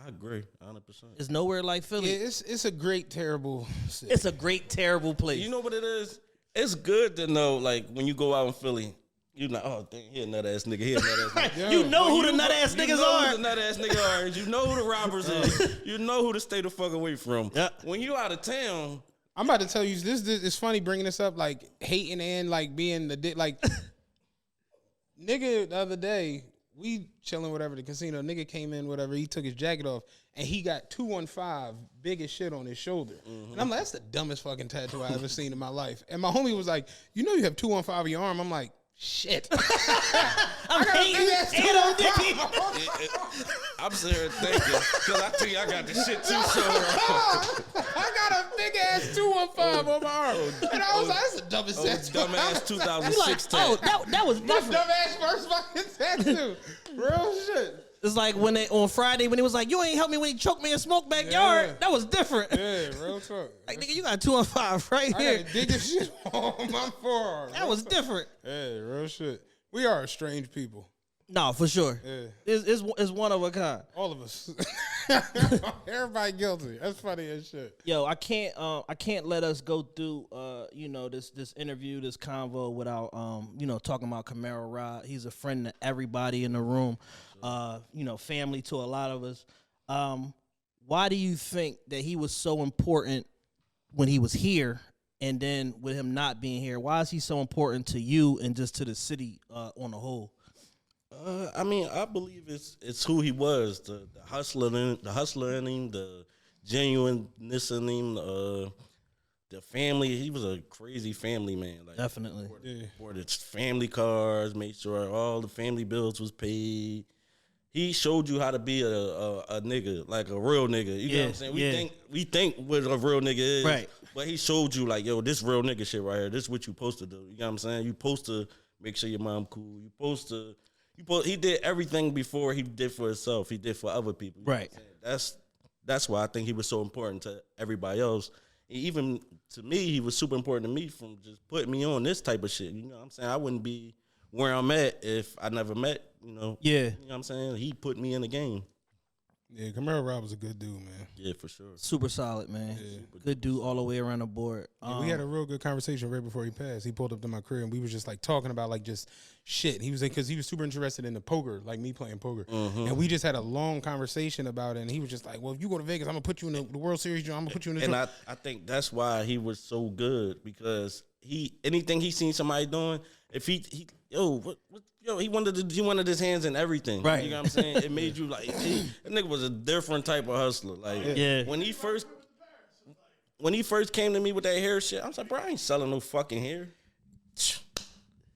D: I agree, 100%.
B: It's nowhere like Philly.
C: yeah, it's a great, terrible city.
B: It's a great, terrible place.
D: You know what it is? It's good to know, like when you go out in Philly, you know, oh, dang, he a nut ass nigga. He a nut ass nigga.
B: You know who the nut ass
D: You
B: niggas
D: know
B: are.
D: who the nut ass niggas are. You know who the robbers is. You know who to stay the fuck away from.
B: Yeah.
D: When you out of town,
C: I'm about to tell you this. It's funny bringing this up, like hating and like being the dick. Like nigga, the other day we chilling whatever the casino. Nigga came in whatever. He took his jacket off and he got 215 big as shit on his shoulder. And I'm like, that's the dumbest fucking tattoo I ever seen in my life. And my homie was like, you know you have 215 on your arm. I'm like, shit.
B: I'm hating and I'm dicky.
D: I'm sitting here thinking, because I think I got this shit too. So
C: I got a big ass 215 on my arm. And I was like, that's the dumbest tattoo.
D: dumbass
B: You
D: 2006
B: like,
D: tat.
B: that was
C: My
B: different.
C: dumbass first fucking tattoo. Real shit.
B: It's like when they on Friday when he was like, "You ain't help me when he choked me in smoke backyard."
C: Yeah.
B: That was different.
C: Yeah, real talk.
B: Like nigga, you got 2 on 5 right
C: I
B: here.
C: gotta dig this shit on my forearm.
B: That was different.
C: Yeah, real shit. We are strange people.
B: No, for sure.
C: Yeah.
B: It's one of a kind.
C: All of us. Everybody guilty. That's funny as shit.
B: Yo, I can't let us go through this interview, this convo without talking about Camaro Rod. He's a friend to everybody in the room. Family to a lot of us. Why do you think that he was so important when he was here, and then with him not being here? Why is he so important to you and just to the city on the whole?
D: I mean, I believe it's who he was, the hustler in him, the genuineness in him, the family. He was a crazy family man. Like,
B: Definitely.
D: Ordered family cars, made sure all the family bills was paid. He showed you how to be a nigga, like a real nigga. You know what I'm saying? We think what a real nigga is.
B: Right.
D: But he showed you like, yo, this real nigga shit right here. This is what you supposed to do. You know what I'm saying? You supposed to make sure your mom cool. He did everything before he did for himself. He did for other people. You know
B: Right.
D: what I'm saying? That's why I think he was so important to everybody else. Even to me, he was super important to me from just putting me on this type of shit. You know what I'm saying? I wouldn't be where I'm at if I never met,
B: Yeah.
D: You know what I'm saying? He put me in the game.
C: Yeah, Camaro Rob was a good dude, man.
D: Yeah, for sure.
B: Super solid, man. Good dude all the way around the board.
C: Yeah, we had a real good conversation right before he passed. He pulled up to my crib and we was just like talking about like just shit. He was like, because he was super interested in the poker, like me playing poker. And we just had a long conversation about it. And he was just like, well, if you go to Vegas, I'm gonna put you in the World Series. I'm gonna put you in the.
D: And I think that's why he was so good, because anything he seen somebody doing, if he wanted his hands in everything.
B: Right.
D: You know what I'm saying? It made you like, that nigga was a different type of hustler. Like,
B: Yeah.
D: when he first came to me with that hair shit, I was like, bro, I ain't selling no fucking hair.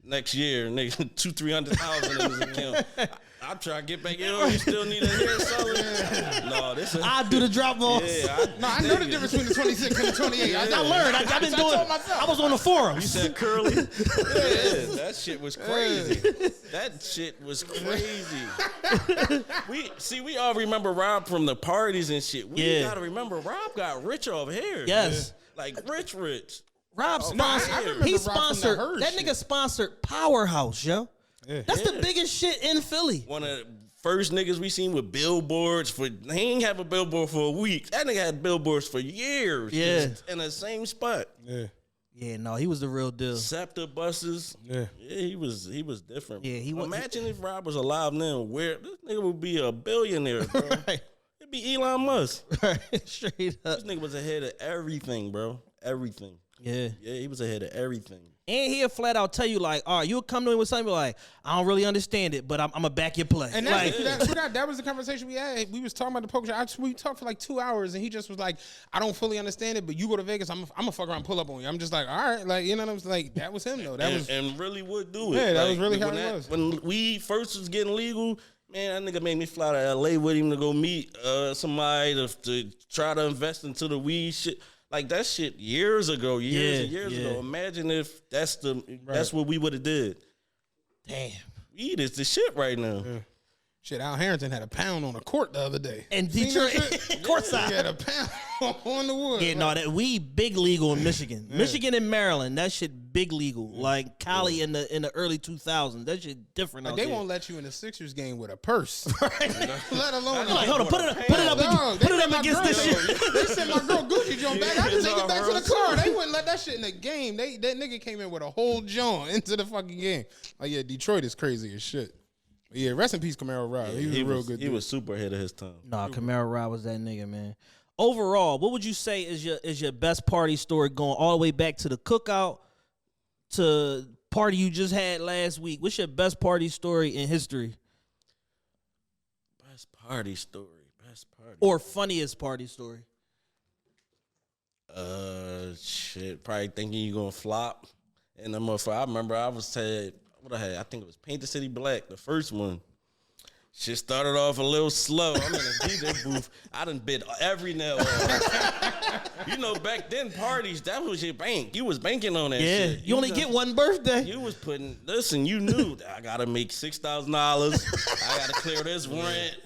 D: Next year, nigga, 200,000-300,000 in his account. I'm trying to get back in. You still need a hair salon? No, this is.
B: I'll do the drop balls.
D: Yeah,
C: I know the difference between the 26 and the 28.
B: I learned. I've been doing it. I was on the forums.
D: You said curly? Yeah, that shit was crazy. That shit was crazy. We all remember Rob from the parties and shit. We gotta remember Rob got rich off hair.
B: Yes.
D: Like rich.
B: Rob sponsored.
C: I remember
B: He
C: Rob from the
B: sponsored.
C: Herd
B: That
C: shit.
B: nigga sponsored Powerhouse, yo. That's the biggest shit in Philly.
D: One of the first niggas we seen with billboards for. He ain't have a billboard for a week. That nigga had billboards for years.
B: Yeah.
D: In the same spot.
C: Yeah.
B: Yeah, no, he was the real deal.
D: Scepter buses.
C: Yeah.
D: Yeah, he was different.
B: Yeah, he was.
D: Imagine if Rob was alive now, where this nigga would be a billionaire, bro.
B: Right.
D: It'd be Elon Musk.
B: Right. Straight up.
D: This nigga was ahead of everything, bro. Everything.
B: Yeah.
D: Yeah, he was ahead of everything.
B: And he'll flat out tell you, like, all right, you'll come to him with something like, I don't really understand it, but I'm going to back your play.
C: And
B: like,
C: that was the conversation we had. We was talking about the poker show. We talked for like 2 hours, and he just was like, I don't fully understand it, but you go to Vegas, I'm going to fuck around and pull up on you. I'm just like, all right. Like, you know what I'm saying? Like, that was him, though.
D: And really would do it.
C: Yeah, that
D: like,
C: was really how
D: when
C: it was.
D: When we first was getting legal, man, that nigga made me fly to L.A. with him to go meet somebody to try to invest into the weed shit. Like that shit years ago, years ago. Imagine if that's what we would have did.
B: damn.
D: Weed is the shit right now.
C: Yeah. Shit, Al Harrington had a pound on a court the other day.
B: And
C: Seen
B: Detroit,
C: that shit?
B: courtside.
C: He had a pound on the wood.
B: Yeah, no, that weed big legal in Michigan. Michigan and Maryland, that shit big legal. Like Cali in the early 2000s, that shit different.
C: Like,
B: out
C: they
B: there.
C: won't let you in the Sixers game with a purse. Let alone
B: Like, hold on, put it up
C: Dog,
B: put
C: they
B: it up
C: let my
B: against
C: girl-
B: this shit.
C: They sent my girl Gucci Joint back. I just take it back to the
D: It's
C: car. They wouldn't let that shit in the game. That nigga came in with a whole joint into the fucking game. Oh yeah, Detroit is crazy as shit. But yeah, rest in peace, Camaro Rob. He was a real good dude.
D: He was super ahead of his time.
B: Nah, Camaro Ride was that nigga, man. Overall, what would you say is your best party story going all the way back to the cookout to party you just had last week? What's your best party story in history?
D: Best party story. Best party.
B: Or funniest party story?
D: Shit. Probably thinking you gonna flop. And the motherfucker, I remember I was said, what I had, I think it was Paint the City Black, the first one. Shit started off a little slow. I'm in a DJ booth. I done bid every nail off. You know, back then parties, that was your bank. You was banking on that shit.
B: You only get one birthday.
D: You was putting, listen, you knew I gotta make $6,000. I gotta clear this rent.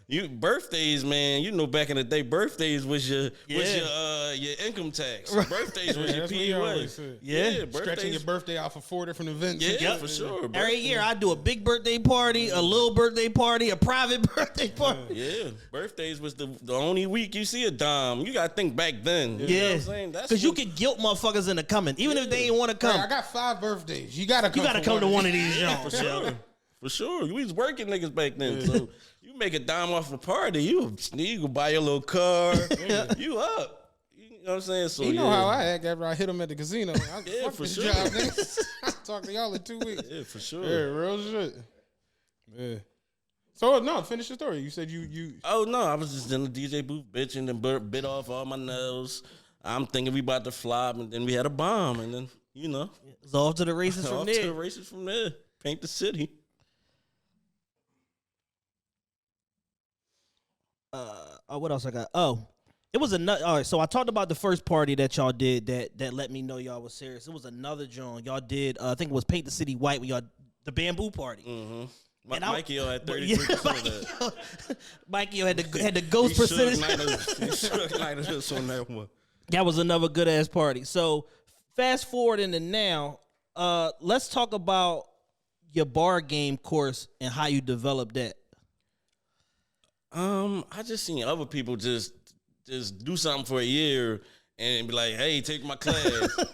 D: You birthdays, man. You know, back in the day, birthdays was your income tax. Birthdays was your
C: That's what he always
D: PUA.
C: said.
B: Yeah.
C: Stretching your birthday out for 4 different events.
D: Yeah, for sure.
B: Every year I do a big birthday party, a little birthday party, a private birthday party.
D: Yeah, birthdays was the only week you see a dime. You gotta think back then. You know what I'm saying? That's
B: Because you
D: what-
B: could guilt motherfuckers into coming, even if they ain't want to come.
C: Right, I got 5 birthdays. You gotta come
B: to one of these
D: for
B: joints.
D: sure. For sure. We was working niggas back then. So you make a dime off a party, you can buy your little car. You up. You know what I'm saying? So
C: You know how I act after I hit him at the casino. Fuck
D: for
C: this
D: sure.
C: job, nigga. I'll talk to y'all in 2 weeks.
D: Yeah, for sure.
C: Yeah, real shit. Yeah. So no, finish the story. You said you.
D: Oh no, I was just in the DJ booth bitching and bit off all my nails. I'm thinking we about to flop, and then we had a bomb, and then you know,
B: It's off to the races from
D: off to the
B: there.
D: races from there. Paint the city.
B: What else I got? Oh, it was another. All right, so I talked about the first party that y'all did that let me know y'all was serious. It was another joint y'all did. I think it was Paint the City White when y'all the bamboo party.
D: Mm-hmm.
B: And I-
D: Mikey had 33% of that.
B: Mikey had the ghost percentage.
D: He shook like this on that one.
B: That was another good ass party. So fast forward into now, let's talk about your bar game course and how you developed that.
D: I just seen other people just do something for a year and be like, hey, take my class.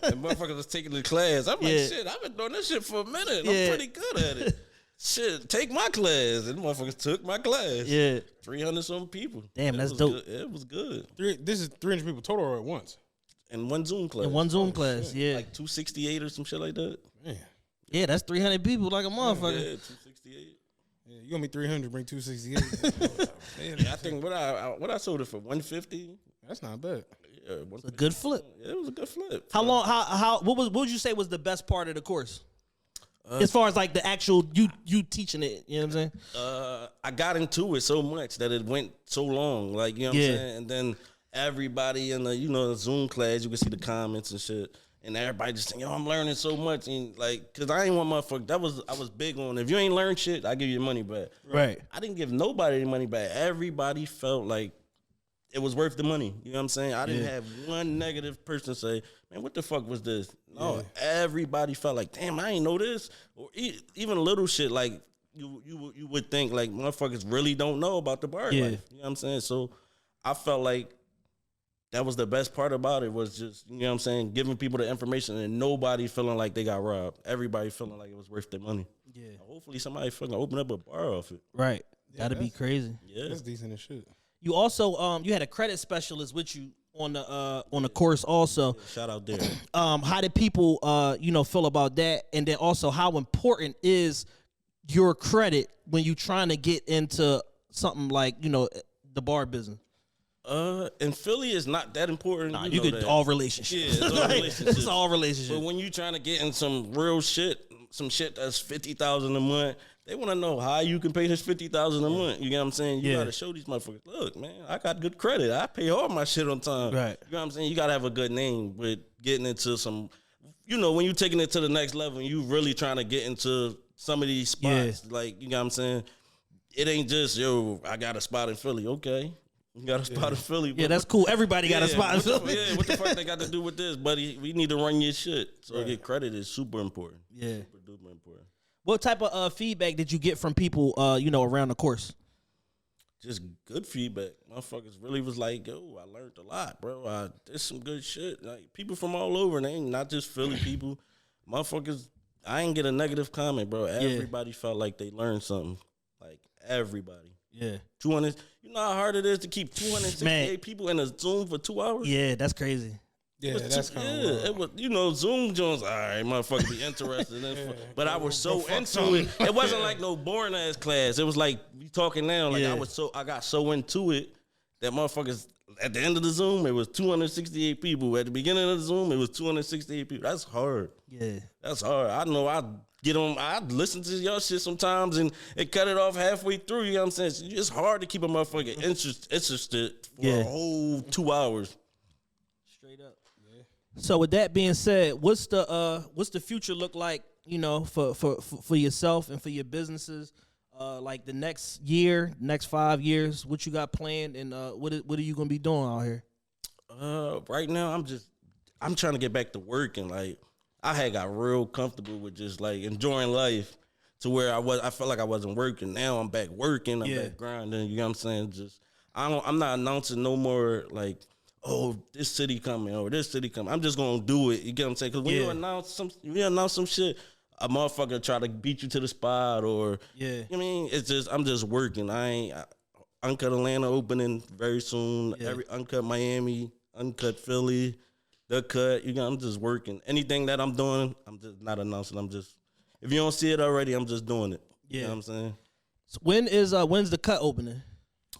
D: And motherfuckers was taking the class. I'm like,
B: Yeah.
D: shit, I've been doing this shit for a minute.
B: Yeah.
D: I'm pretty good at it. Shit, take my class. And motherfuckers took my class.
B: Yeah.
D: 300 some people.
B: Damn,
D: It
B: that's
D: was
B: dope.
D: good. It was good.
C: This is 300 people total or at once.
D: And one Zoom class.
B: In one Zoom class, yeah.
D: Like 268 or some shit like that.
C: Man.
B: Yeah, that's 300 people like a
D: Yeah,
B: motherfucker.
D: 268.
C: Yeah, you gonna be 300, bring 268.
D: Yeah, I think what I sold it for 150.
C: That's not bad.
D: Yeah,
B: It's a good flip.
D: Yeah, it was a good flip.
B: How long? What would you say was the best part of the course? As far as like the actual you teaching it, you know what I'm saying?
D: I got into it so much that it went so long. Like, you know what
B: Yeah.
D: I'm saying? And then everybody in the Zoom class, you can see the comments and shit. And everybody just saying, yo, I'm learning so much. And like, cause I ain't want motherfucker. I was big on, if you ain't learn shit, I give you your money back.
B: Right.
D: I didn't give nobody any money back. Everybody felt like it was worth the money. You know what I'm saying? I didn't have one negative person say, man, what the fuck was this? No, everybody felt like, damn, I ain't know this. Or even little shit like you would think like motherfuckers really don't know about the bar life. You know what I'm saying? So I felt like that was the best part about it was just, you know what I'm saying, giving people the information and nobody feeling like they got robbed. Everybody feeling like it was worth their money. Yeah. Hopefully somebody fucking open up a bar off it.
B: Right. That'd be crazy.
C: Yeah. That's decent as shit.
B: You also you had a credit specialist with you on the course also.
D: Yeah, shout out there.
B: How did people feel about that? And then also how important is your credit when you trying to get into something like, the bar business?
D: In Philly, it's not that important.
B: Nah, you could all relationships.
D: Yeah, it's all relationships.
B: It's all relationships.
D: But when you trying to get in some real shit, some shit that's $50,000 a month, they want to know how you can pay this $50,000 a month. You get what I'm saying? You gotta show these motherfuckers. Look, man, I got good credit. I pay all my shit on time.
B: Right.
D: You know what I'm saying? You gotta have a good name with getting into some. When you taking it to the next level, and you really trying to get into some of these spots. Like you know what I'm saying? It ain't just I got a spot in Philly. Okay. You got a spot in Philly.
B: Yeah, that's cool. Everybody got a spot in Philly.
D: What the fuck they got to do with this, buddy? We need to run your shit. So get credit is super important.
B: Yeah.
D: Super duper important.
B: What type of feedback did you get from people, around the course?
D: Just good feedback. Motherfuckers really was like, yo, I learned a lot, bro. I did some good shit. Like people from all over, and they ain't not just Philly people. Motherfuckers, I ain't get a negative comment, bro. Everybody felt like they learned something. Like everybody.
B: Yeah.
D: 200. You know how hard it is to keep 268 people in a Zoom for 2 hours?
B: Yeah, that's crazy.
C: Yeah, that's kind of
D: it was, Zoom Jones, all right, motherfucker be interested in but I was so into it. It wasn't like no boring ass class. It was like we talking now. Like I got so into it that motherfuckers at the end of the Zoom, it was 268 people. At the beginning of the Zoom, it was 268 people. That's hard.
B: Yeah.
D: That's hard. I know I listen to y'all shit sometimes and cut it off halfway through. You know what I'm saying? It's hard to keep a motherfucker interested for a whole 2 hours.
B: Straight up. Yeah. So with that being said, what's the future look like? For yourself and for your businesses, like the next year, next 5 years. What you got planned, and what are you gonna be doing out here?
D: Right now, I'm trying to get back to work and like. I had got real comfortable with just like enjoying life to where I felt like I wasn't working. Now I'm back working, I'm back grinding. You know what I'm saying? I'm not announcing no more like, oh, this city coming or this city coming. I'm just gonna do it. You get what I'm saying? Because when you announce some shit, a motherfucker try to beat you to the spot or you know what I mean? I'm just working. Uncut Atlanta opening very soon. Every Uncut Miami, Uncut Philly. The cut, I'm just working. Anything that I'm doing, I'm just not announcing. If you don't see it already, I'm just doing it. Yeah. You know what I'm saying?
B: So when's the cut opening?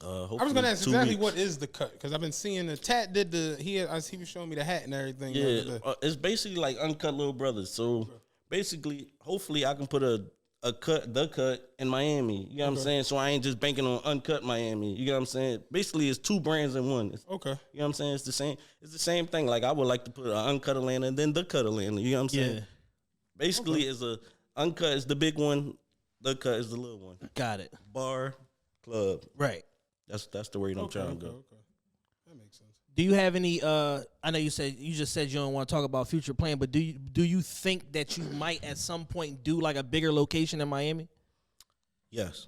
C: I was gonna ask exactly what is the cut, because I've been seeing the Tat did he was showing me the hat and everything.
D: Yeah, it's basically like Uncut Little Brothers. So basically, hopefully, I can put the cut in Miami. You know what I'm saying? So I ain't just banking on Uncut Miami. You know what I'm saying? Basically, it's two brands in one. You know what I'm saying? It's the same thing. Like I would like to put an Uncut Atlanta and then the Cut Atlanta. You know what I'm saying? Yeah. Basically, it's a Uncut is the big one, the Cut is the little one.
B: Got it.
D: Bar, club.
B: Right.
D: That's the way I'm trying to go.
C: Okay. That makes sense.
B: Do you have any? I know you just said you don't want to talk about future plan, but do you think that you might at some point do like a bigger location in Miami?
D: Yes,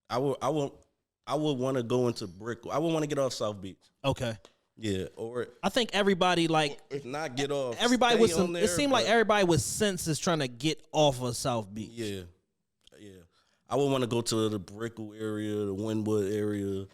D: I would want to go into Brickell. I would want to get off South Beach.
B: Okay.
D: Yeah, or
B: I think everybody like
D: if not get off.
B: Everybody with some. It seemed like everybody with sense is trying to get off of South Beach.
D: Yeah. I would want to go to the Brickell area, the Wynwood area.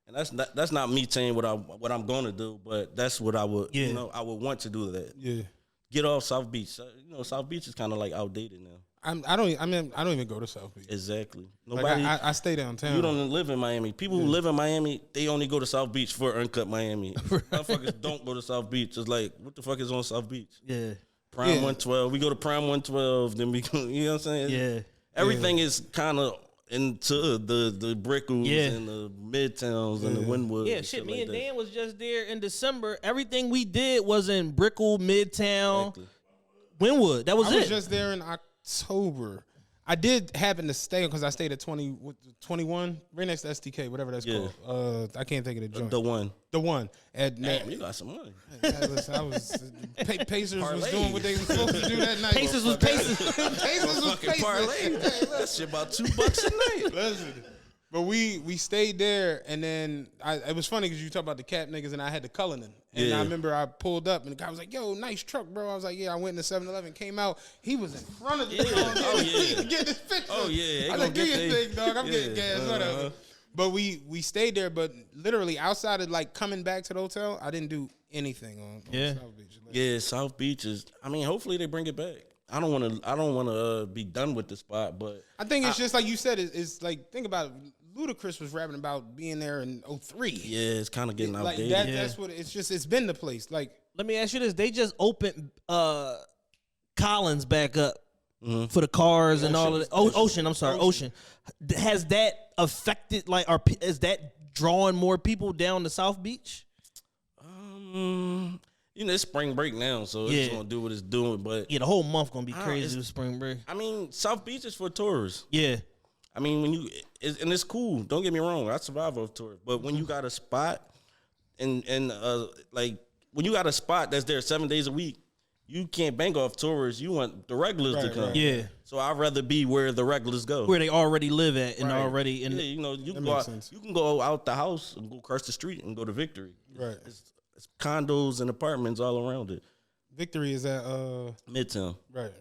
D: And that's not me saying what I'm going to do, but that's what I would I would want to do that. Yeah. Get off South Beach. South Beach is kind of like outdated now.
C: I don't even go to South Beach.
D: Exactly.
C: Nobody. Like I stay downtown.
D: You don't live in Miami. People who live in Miami, they only go to South Beach for Uncut Miami. Motherfuckers don't go to South Beach. It's like, what the fuck is on South Beach? Yeah. Prime 112. We go to Prime 112. Then we go, you know what I'm saying? Yeah. Everything is kind of into the Brickles and the Midtowns and the Wynwood.
B: Yeah, shit. Me and Dan was just there in December. Everything we did was in Brickell, Midtown, Wynwood. That was it.
C: I was just there in October. I did happen to stay because I stayed at 21, right next to STK, whatever that's called. I can't think of the joint.
D: The one.
C: The one.
D: Damn, you got some money.
C: Pacers
D: Parlay.
C: was doing what they were supposed to do that night.
B: Pacers was Pacers.
C: Pacers was
D: Fucking parlay. That shit about $2 a night.
C: Listen. But we stayed there, and then it was funny because you talk about the Cap niggas, and I had the Cullinan. And I remember I pulled up, and the guy was like, yo, nice truck, bro. I was like, yeah, I went to 7-Eleven, came out. He was in front of the get his picture.
D: Oh, yeah.
C: I was like, do your thing, dog. I'm getting gas, whatever. But we stayed there, but literally outside of like coming back to the hotel, I didn't do anything on South Beach.
D: Yeah, South Beach is, I mean, hopefully they bring it back. I don't want to be done with the spot, but
C: I think it's just like you said, it's like, think about it. Ludacris was rapping about being there in 03.
D: Yeah, it's kind of getting outdated.
C: That's what it's been the place. Like,
B: let me ask you this: they just opened Collins back up for the cars and all of that. Ocean. I'm sorry, Ocean. Has that affected is that drawing more people down to South Beach?
D: It's spring break now, so it's gonna do what it's doing. But
B: the whole month gonna be crazy with spring break.
D: I mean, South Beach is for tourists.
B: Yeah.
D: I mean, and it's cool. Don't get me wrong. I survive off tour, but when you got a spot, and like when you got a spot that's there 7 days a week, you can't bank off tourists. You want the regulars to come.
C: Right.
B: Yeah.
D: So I'd rather be where the regulars go,
B: where they already live at and already in.
D: Yeah, you can go out the house and go across the street and go to Victory.
C: Right.
D: It's condos and apartments all around it.
C: Victory is at
D: Midtown.
C: Right.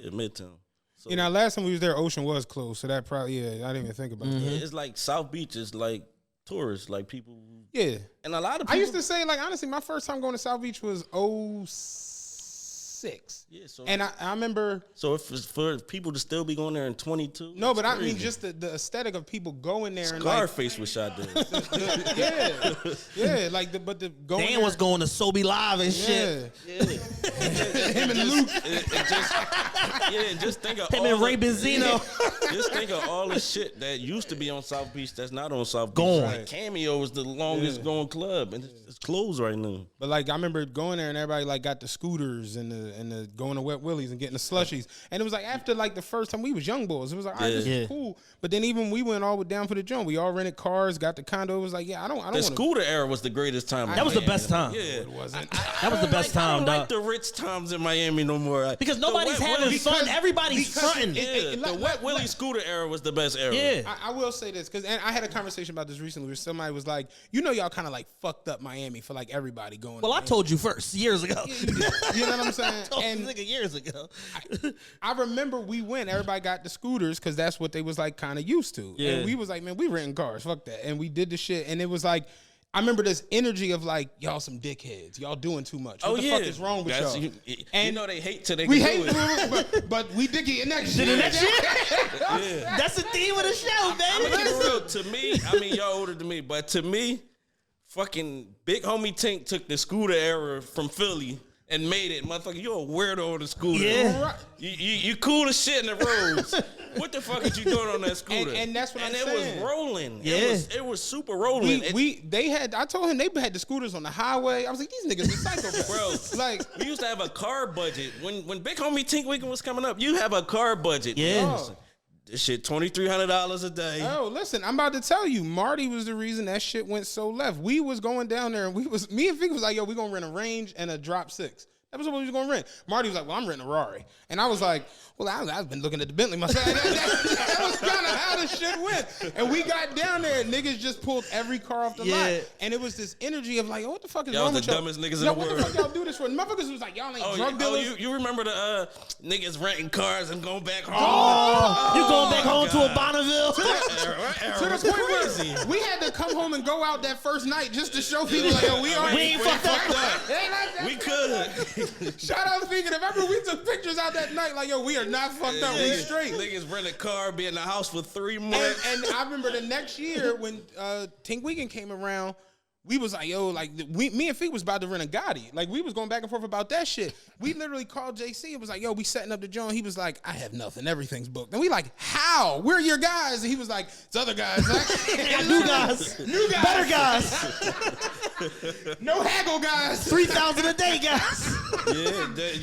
D: Yeah, Midtown. So,
C: last time we was there, Ocean was closed, so that probably I didn't even think about that.
D: It's like South Beach is like tourists, like people.
C: Yeah,
D: and a lot of people.
C: I used to say, like, honestly, my first time going to South Beach was 06.
D: Yeah, so
C: and I remember.
D: So if it's for people to still be going there in 22,
C: no, but crazy. I mean just the aesthetic of people going there.
D: Scarface and was shot there.
C: like the going.
B: Dan was going to Sobe Live and shit.
C: Yeah. Him and Luke.
D: Just think of
B: him and Ray Benzino.
D: Just think of all the shit that used to be on South Beach that's not on South Beach.
B: Gone.
D: Like Cameo was the longest going club, and it's closed right now.
C: But like I remember going there and everybody like got the scooters and the going to Wet Willies and getting the slushies, and it was like after like the first time we was young boys, it was like, all right, this is cool. But then even we went all down for the joint. We all rented cars, got the condo. It was like, I don't.
D: The scooter era was the greatest time.
B: That was the best time.
D: Yeah,
C: it wasn't.
B: That was the best time.
D: I don't like the rich times in Miami no more.
B: Because nobody's having fun. Everybody's fronting.
D: The Wet Willie scooter era was the best era.
B: Yeah,
C: I will say this because I had a conversation about this recently where somebody was like, y'all kind of like fucked up Miami for like everybody going.
B: Well, I told you first years ago.
C: You know what I'm saying?
B: And years ago,
C: I remember we went. Everybody got the scooters because that's what they was like kind of used to.
B: Yeah.
C: And we was like, man, we renting cars. Fuck that. And we did the shit. And it was like, I remember this energy of like, y'all some dickheads. Y'all doing too much. What the fuck is wrong with y'all?
D: And they hate till they
C: we
D: can
C: hate
D: do it.
C: but we dicky in that shit.
B: Yeah. That's the theme of the show, man.
D: I'm gonna keep it real. To me, I mean, y'all older than me, but to me, fucking Big Homie Tank took the scooter era from Philly and made it. Motherfucker, you're a weirdo on the scooter.
B: Yeah.
D: You cool as shit in the roads. What the fuck is you doing on that scooter?
C: And that's what I'm saying.
D: And it was rolling.
B: Yeah.
D: It was super rolling.
C: I told him they had the scooters on the highway. I was like, these niggas are psychopaths.
D: Bro,
C: like,
D: we used to have a car budget. When Big Homie Tink Weekend was coming up, you have a car budget.
B: Yeah.
D: This shit, $2,300 a day.
C: Oh, listen, I'm about to tell you, Marty was the reason that shit went so left. We was going down there, and me and Vic was like, yo, we gonna rent a Range and a Drop 6. That was what we was gonna rent. Marty was like, well, I'm renting a Rari. And I was like, well, I've been looking at the Bentley myself. That was kind of how the shit went. And we got down there, and niggas just pulled every car off the lot. And it was this energy of like, oh, what the fuck is wrong with y'all?
D: Y'all the dumbest niggas in the world.
C: What the fuck y'all do this for? Motherfuckers was like, y'all ain't drug dealers.
D: You remember the niggas renting cars and going back home?
B: You going back home to a Bonneville?
C: To the point where we had to come home and go out that first night just to show people like, yo, we
B: ain't fucked up.
D: We could.
C: Shout out Speaking. Remember we took pictures out that night like, yo, we are not fucked up. We straight.
D: Niggas rent a car, be in the house for 3 months.
C: And I remember the next year when Tink Weekend came around, we was like, yo, like me and Feet was about to rent a Gotti. Like we was going back and forth about that shit. We literally called JC and was like, yo, we setting up the joint. He was like, I have nothing. Everything's booked. And we like, how? We're your guys. And he was like, it's other guys.
B: New guys. Better guys.
C: No haggle guys.
B: 3,000 a day guys.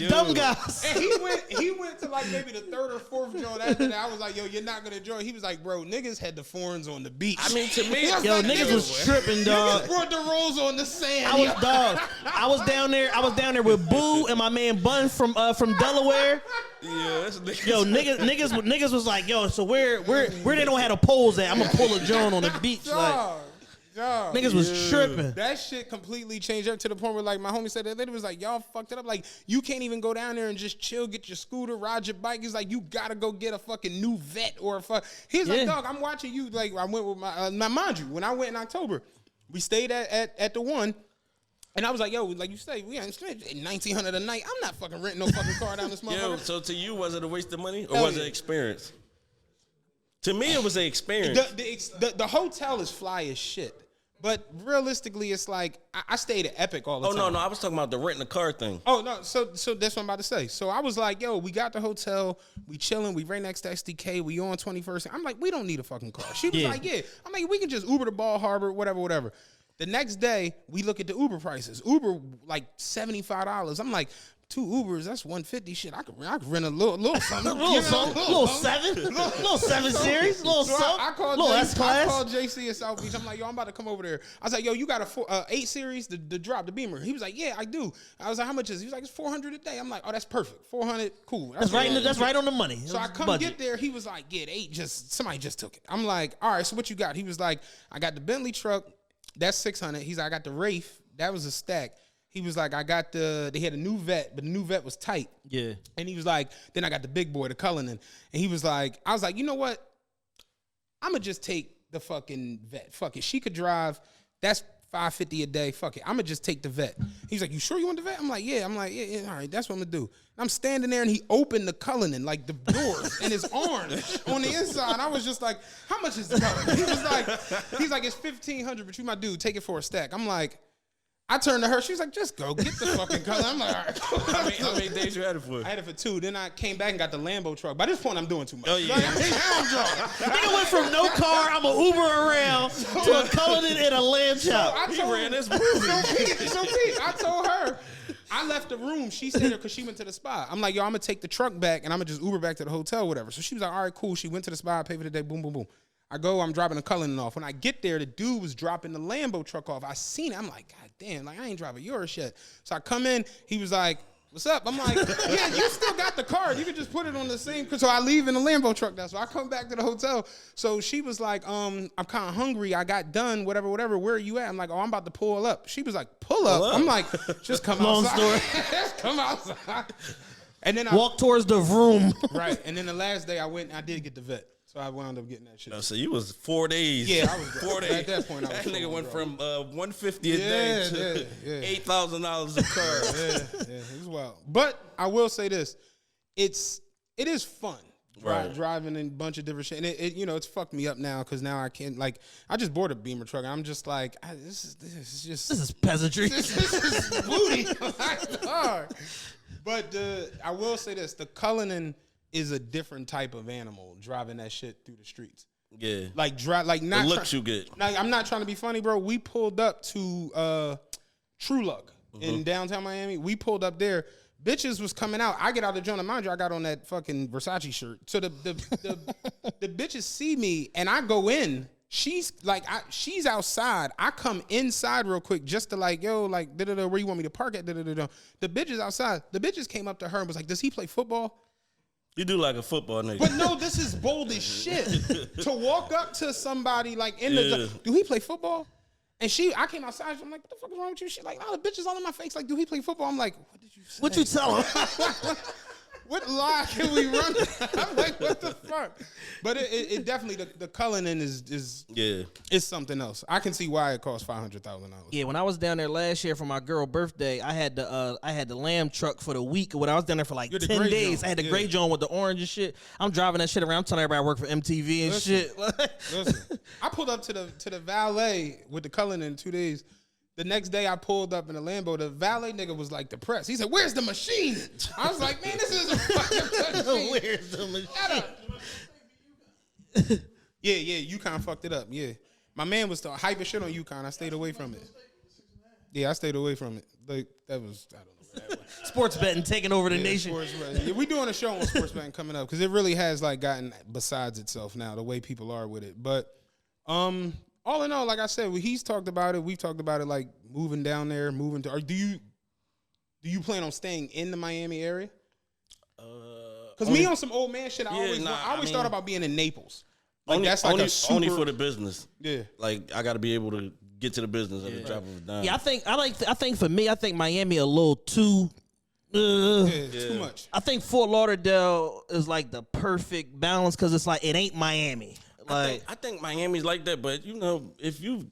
B: Dumb guys.
C: And he went to like maybe the third or fourth joint after that. I was like, yo, you're not gonna join. He was like, bro, niggas had the foreigns on the beach.
D: I mean, to me,
B: Yo, niggas was tripping, dog.
C: Niggas brought the rolls on the sand.
B: I was down there with Boo and my man Bun from Delaware.
D: Yeah, that's
B: Yo, niggas was like, yo, so where they don't have the poles at? I'm gonna pull a joint on the beach. Like, niggas was tripping.
C: That shit completely changed up to the point where, like, my homie said that it was like, y'all fucked it up. Like, you can't even go down there and just chill, get your scooter, ride your bike. He's like, you gotta go get a fucking new vet or a fuck. He's like, dog, I'm watching you. Like, I went with my, mind you, when I went in October, we stayed at the one. And I was like, yo, like you say, we ain't spent $1,900 a night. I'm not fucking renting no fucking car down this motherfucker.
D: Yo, so to you, was it a waste of money or was it experience? To me, it was an experience.
C: The hotel is fly as shit. But realistically, it's like, I stayed at Epic all the time.
D: Oh, no, I was talking about the renting a car thing.
C: Oh, no, so that's what I'm about to say. So I was like, yo, we got the hotel, we chilling, we right next to SDK, we on 21st. I'm like, we don't need a fucking car. She was like, yeah. I'm like, we can just Uber to Ball Harbor, whatever. The next day, we look at the Uber prices. Uber, like $75. I'm like, 2 Ubers, that's $150. Shit, I could rent a little something.
B: little 7 series, little something.
C: I called JC in South Beach. I'm like, yo, I'm about to come over there. I was like, yo, you got a 8 series, the drop, the Beamer. He was like, yeah, I do. I was like, how much is it? He was like, it's $400 a day. I'm like, oh, that's perfect. 400, cool.
B: That's right on the money.
C: So I come get there. He was like, yeah, 8, somebody just took it. I'm like, all right, so what you got? He was like, I got the Bentley truck. That's 600. He's like, I got the Wraith. That was a stack. He was like, they had a new vet, but the new vet was tight.
B: Yeah.
C: And he was like, then I got the big boy, the Cullinan. And he was like, I was like, you know what? I'm going to just take the fucking vet. Fuck it. She could drive. That's $550 a day. Fuck it. I'm going to just take the vet. He's like, you sure you want the vet? I'm like, yeah. I'm like, yeah, all right. That's what I'm going to do. And I'm standing there and he opened the Cullinan, like the doors, and it's orange on the inside. I was just like, how much is the Cullinan? He's like, it's $1,500, but you my dude. Take it for a stack. I'm like, I turned to her. She was like, just go. Get the fucking Cullinan. I'm like, all right.
D: How many days you had it for?
C: I had it for 2. Then I came back and got the Lambo truck. By this point, I'm doing too much.
D: Oh, yeah.
C: Like, I'm drunk.
B: Nigga went from no car, I'm a Uber around, to a Cullinan and a lamb chop.
C: He ran this movie. So Pete, I told her, I left the room. She said it because she went to the spa. I'm like, yo, I'm going to take the truck back and I'm going to just Uber back to the hotel, whatever. So she was like, all right, cool. She went to the spa, paid for the day, boom, boom, boom. I go, I'm dropping the Cullinan off. When I get there, the dude was dropping the Lambo truck off. I seen it. I'm like, God damn, like I ain't driving yours yet. So I come in. He was like, what's up? I'm like, yeah, you still got the car. You can just put it on the same. So I leave in the Lambo truck now. So I come back to the hotel. So she was like, I'm kind of hungry. I got done, whatever. Where are you at? I'm like, oh, I'm about to pull up. She was like, pull up. I'm like, just come
B: Long
C: outside.
B: story.
C: Just come outside. And then
B: Walk towards the room.
C: Right. And then the last day I went and I did get the vet. So I wound up getting that shit.
D: So you was 4 days.
C: Yeah, I was
D: 4 days.
C: At that point, I was
D: that nigga went
C: bro.
D: from $150 a day to $8,000 a car.
C: Yeah, it was wild. But I will say this: it is fun.
D: Right.
C: Driving in a bunch of different shit. And it's fucked me up now because now I can't, like, I just bought a Beamer truck. And I'm just like, this is
B: Peasantry.
C: This is booty. But I will say this: the Cullinan is a different type of animal driving that shit through the streets.
D: Yeah.
C: Like not
D: the looks you get.
C: Like, I'm not trying to be funny, bro. We pulled up to True Luck in downtown Miami. We pulled up there. Bitches was coming out. I get out of the joint, and mind you, I got on that fucking Versace shirt. So the bitches see me, and I go in. She's like, she's outside. I come inside real quick just to like, yo, like, where you want me to park at? The bitches outside. The bitches came up to her and was like, does he play football?
D: You do like a football nigga.
C: But no, this is bold as shit. To walk up to somebody like do he play football? And I came outside. I'm like, what the fuck is wrong with you? She like, the bitches all in my face. Like, do he play football? I'm like, what did you say?
B: What you tell him?
C: What lie can we run? I'm like, what the fuck? But it definitely, the Cullinan is something else. I can see why it costs $500,000.
B: Yeah, when I was down there last year for my girl birthday, I had the lamb truck for the week. When I was down there for like 10 days,
C: John.
B: I had the gray John with the orange and shit. I'm driving that shit around. I'm telling everybody I work for MTV and shit.
C: Listen, I pulled up to the valet with the Cullinan in 2 days. The next day I pulled up in a Lambo. The valet nigga was like depressed. He said, "Where's the machine?" I was like, "Man, this is a fucking machine."
B: Where's the machine?
C: Yeah, UConn fucked it up. Yeah, my man was hyping shit on UConn. I stayed away from it. Yeah, I stayed away from it. Like, that was, I don't know.
B: Sports betting taking over the nation.
C: Sports betting. Yeah, we doing a show on sports betting coming up because it really has like gotten besides itself now the way people are with it. But all in all, like I said, he's talked about it. We've talked about it, like moving down there, moving to. Or do you plan on staying in the Miami area? Because me on some old man shit, I always thought about being in Naples. Like that's like
D: only for the business.
C: Yeah,
D: like I got to be able to get to the business at the drop of a dime.
B: Yeah, I think for me, I think Miami a little too.
C: Too much.
B: I think Fort Lauderdale is like the perfect balance because it's like it ain't Miami. Like
D: I think Miami's like that, but you know, if you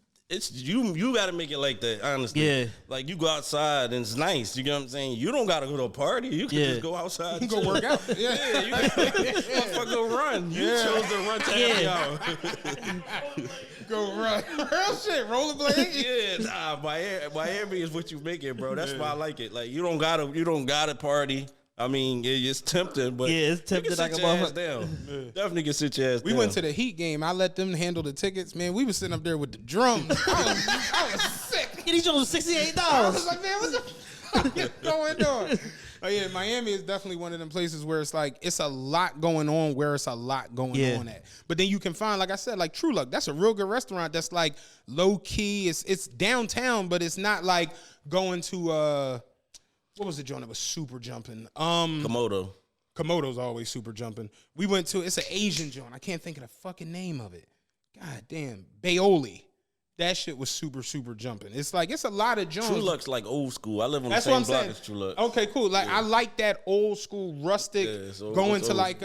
D: got to make it like that. Honestly,
B: Yeah.
D: Like you go outside and it's nice. You know what I'm saying? You don't got to go to a party. You can just go outside. You can
C: go work out.
D: Yeah, you can motherfucker go run. You chose to run to happy hour.
C: Go run. Real shit. Rollerblade.
D: Yeah, Miami is what you make it, bro. That's why I like it. Like you don't gotta party. I mean, it's tempting, but
B: it's tempting.
D: You can sit your ass down. Definitely can sit your ass down.
C: We went to the Heat game. I let them handle the tickets. Man, we was sitting up there with the drums. I was sick.
B: These was $68.
C: I was like, man, what the fuck is going on? Oh yeah, Miami is definitely one of them places where it's like it's a lot going on where it's a lot going on at. But then you can find, like I said, like True Luck. That's a real good restaurant that's like low key. It's downtown, but it's not like going to what was the joint that was super jumping?
D: Komodo.
C: Komodo's always super jumping. We went to, it's an Asian joint. I can't think of the fucking name of it. God damn. Bayoli. That shit was super, super jumping. It's like, it's a lot of joints.
D: True Luck's like old school. I live on the same block as True Luck.
C: Okay, cool. Like I like that old school rustic going to like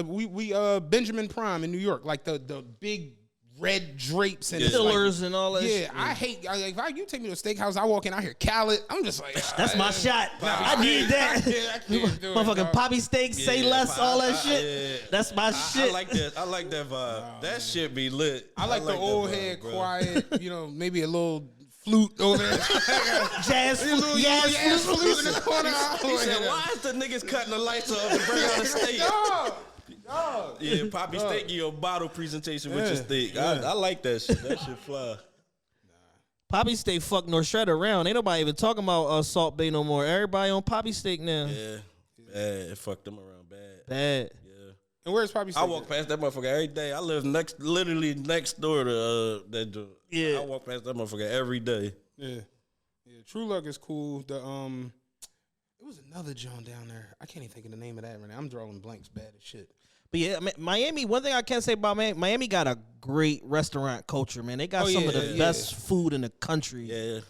C: we Benjamin Prime in New York, like the big red drapes and
B: pillars and all that shit.
C: Yeah, I hate if you take me to a steakhouse, I walk in, I hear Khaled, I'm just like
B: that's my shot. I need that.
C: I can't do it,
B: motherfucking poppy steak, say less, all that shit. That's my shit.
D: I like that. I like that vibe. That shit be lit.
C: I like the old head, quiet, maybe a little flute over there.
B: Jazz flute
C: in the corner.
D: He said, why is the niggas cutting the lights off and bring out a steak? Yeah, Poppy Steak, your bottle presentation with your steak. I like that shit. That shit fly.
B: Poppy Steak fuck nor shred around. Ain't nobody even talking about Salt Bay no more. Everybody on Poppy Steak now.
D: Yeah, bad. It fucked them around bad.
B: Bad.
D: Yeah.
C: And where's Poppy Steak?
D: I walk past that motherfucker every day. I live literally next door to that joint.
B: Yeah.
D: I walk past that motherfucker every day.
C: Yeah. True Luck is cool. It was another joint down there. I can't even think of the name of that right now. I'm drawing blanks bad as shit.
B: But yeah, Miami, one thing I can say about Miami got a great restaurant culture, man. They got some of the best food in the country.
D: Yeah.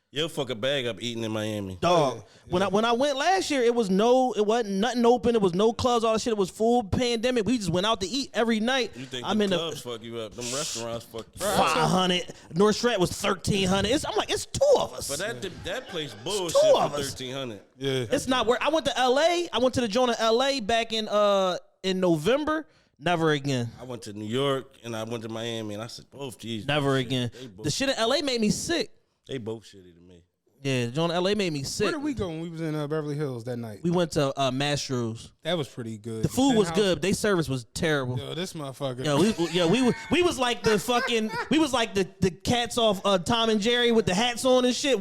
D: You'll fuck a bag up eating in Miami.
B: Dog. When I went last year, it wasn't nothing open. It was no clubs, all that shit. It was full pandemic. We just went out to eat every night.
D: You think the clubs fuck you up? Them restaurants fuck you up.
B: 500. North Strat was 1,300. I'm like, it's two of us.
D: But that place bullshit
B: two
D: for
B: of us.
D: 1,300.
C: Yeah.
B: It's not where I went to LA. I went to the joint in LA back in November. Never again.
D: I went to New York and I went to Miami and I said, both Jesus.
B: Never again. The shit in LA made me sick.
D: They both shitty to me.
B: Yeah, the joint in LA made me sick.
C: Where did we go when we was in Beverly Hills that night?
B: We went to Mastro's.
C: That was pretty good.
B: The food was good. Their service was terrible.
C: Yo, this motherfucker.
B: We was like the fucking the cats off Tom and Jerry with the hats on and shit,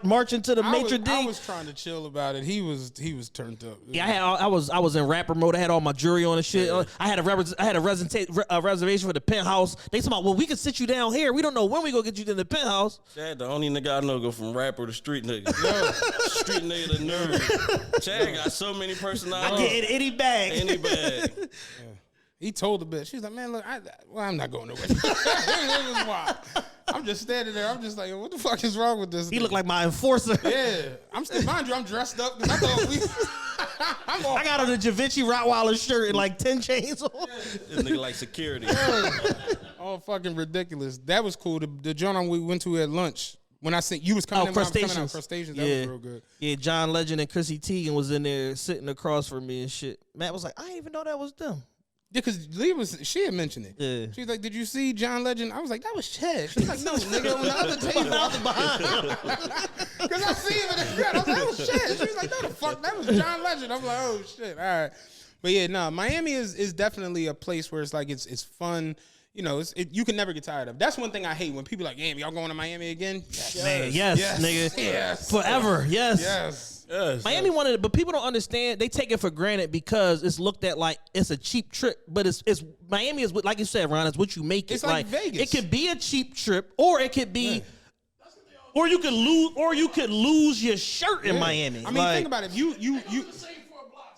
B: marching to the maitre d'.
C: I was trying to chill about it. He was turned up.
B: Yeah, I was in rapper mode. I had all my jewelry on and shit. Yeah. I had a reservation for the penthouse. They talking about, well, we can sit you down here. We don't know when we gonna get you to the penthouse.
D: Chad, the only nigga I know go from rapper to street nigga. Yo, street nigga to nerd. Chad got so many personalities.
B: I get any bag.
D: Any bag.
C: Yeah. He told the bitch. She's like, man, look, I'm not going nowhere. It was wild. I'm just standing there. I'm just like, what the fuck is wrong with this?
B: He looked like my enforcer.
C: Yeah. Mind you, I'm dressed up because I thought
B: I got on a Javinci Rottweiler shirt and like 10 chains on.
D: This nigga like security.
C: All fucking ridiculous. That was cool. The joint we went to at lunch. When I said you was coming in,
B: Crustaceans.
C: Crustaceans, that was real good.
B: Yeah, John Legend and Chrissy Teigen was in there sitting across from me and shit. Matt was like, I didn't even know that was them.
C: Yeah, because she had mentioned it.
B: Yeah.
C: She was like, did you see John Legend? I was like, that was Chad. She was like, no, nigga, on the other table. Because I see him in the crowd. I was like, that was Chad. She was like, no, the fuck, that was John Legend. I'm like, oh, shit, all right. But yeah, no, Miami is definitely a place where it's like, it's fun. You know, you can never get tired of. That's one thing I hate when people are like, damn, y'all going to Miami again?
B: Yes. Man, yes, nigga.
C: Yes.
B: Forever, yes.
C: Yes.
D: Yes,
B: Miami wanted it, but people don't understand. They take it for granted because it's looked at like it's a cheap trip. But it's Miami is like you said, Ron. It's what you make it.
C: It's like Vegas.
B: It could be a cheap trip, or it could be, or you could lose your shirt in Miami.
C: I mean, think about it. You.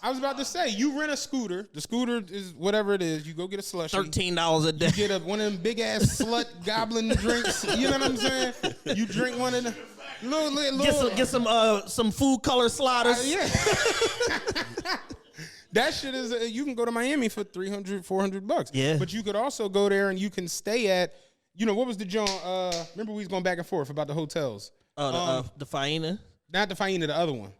C: I was about to say, you rent a scooter. The scooter is whatever it is. You go get a slushie.
B: $13 a day.
C: You get one of them big ass slut goblin drinks. You know what I'm saying? You drink one of the little
B: Get some food color sliders.
C: yeah. That shit is. You can go to Miami for $300, $400.
B: Yeah.
C: But you could also go there and you can stay at. You know what was the joint? Remember we was going back and forth about the hotels.
B: The Faena.
C: Not the Faena, the other one.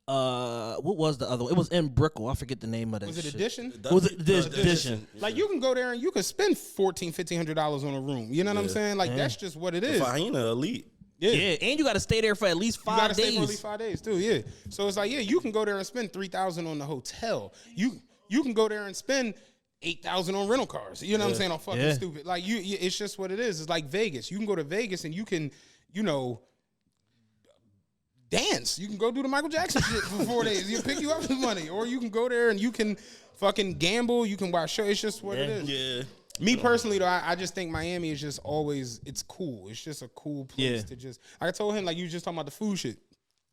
B: What was the other one? It was in Brickell. I forget the name of that.
C: Was it
B: shit.
C: Edition?
B: Was it Edition?
C: Like you can go there and you can spend $1,400, $1,500 on a room. You know what I'm saying? Like that's just what it is.
D: Faena elite.
B: Yeah, and you got to stay there for at least 5 days.
C: You got to stay for at least 5 days too. Yeah. So it's like you can go there and spend $3,000 on the hotel. You can go there and spend $8,000 on rental cars. You know what I'm saying? On fucking stupid. Like it's just what it is. It's like Vegas. You can go to Vegas and you can, dance. You can go do the Michael Jackson shit for 4 days. He'll pick you up some money. Or you can go there and you can fucking gamble. You can watch shows. It's just what it is.
D: Yeah.
C: Me personally, though, I just think Miami is just always, it's cool. It's just a cool place to just, I told him, like you was just talking about the food shit.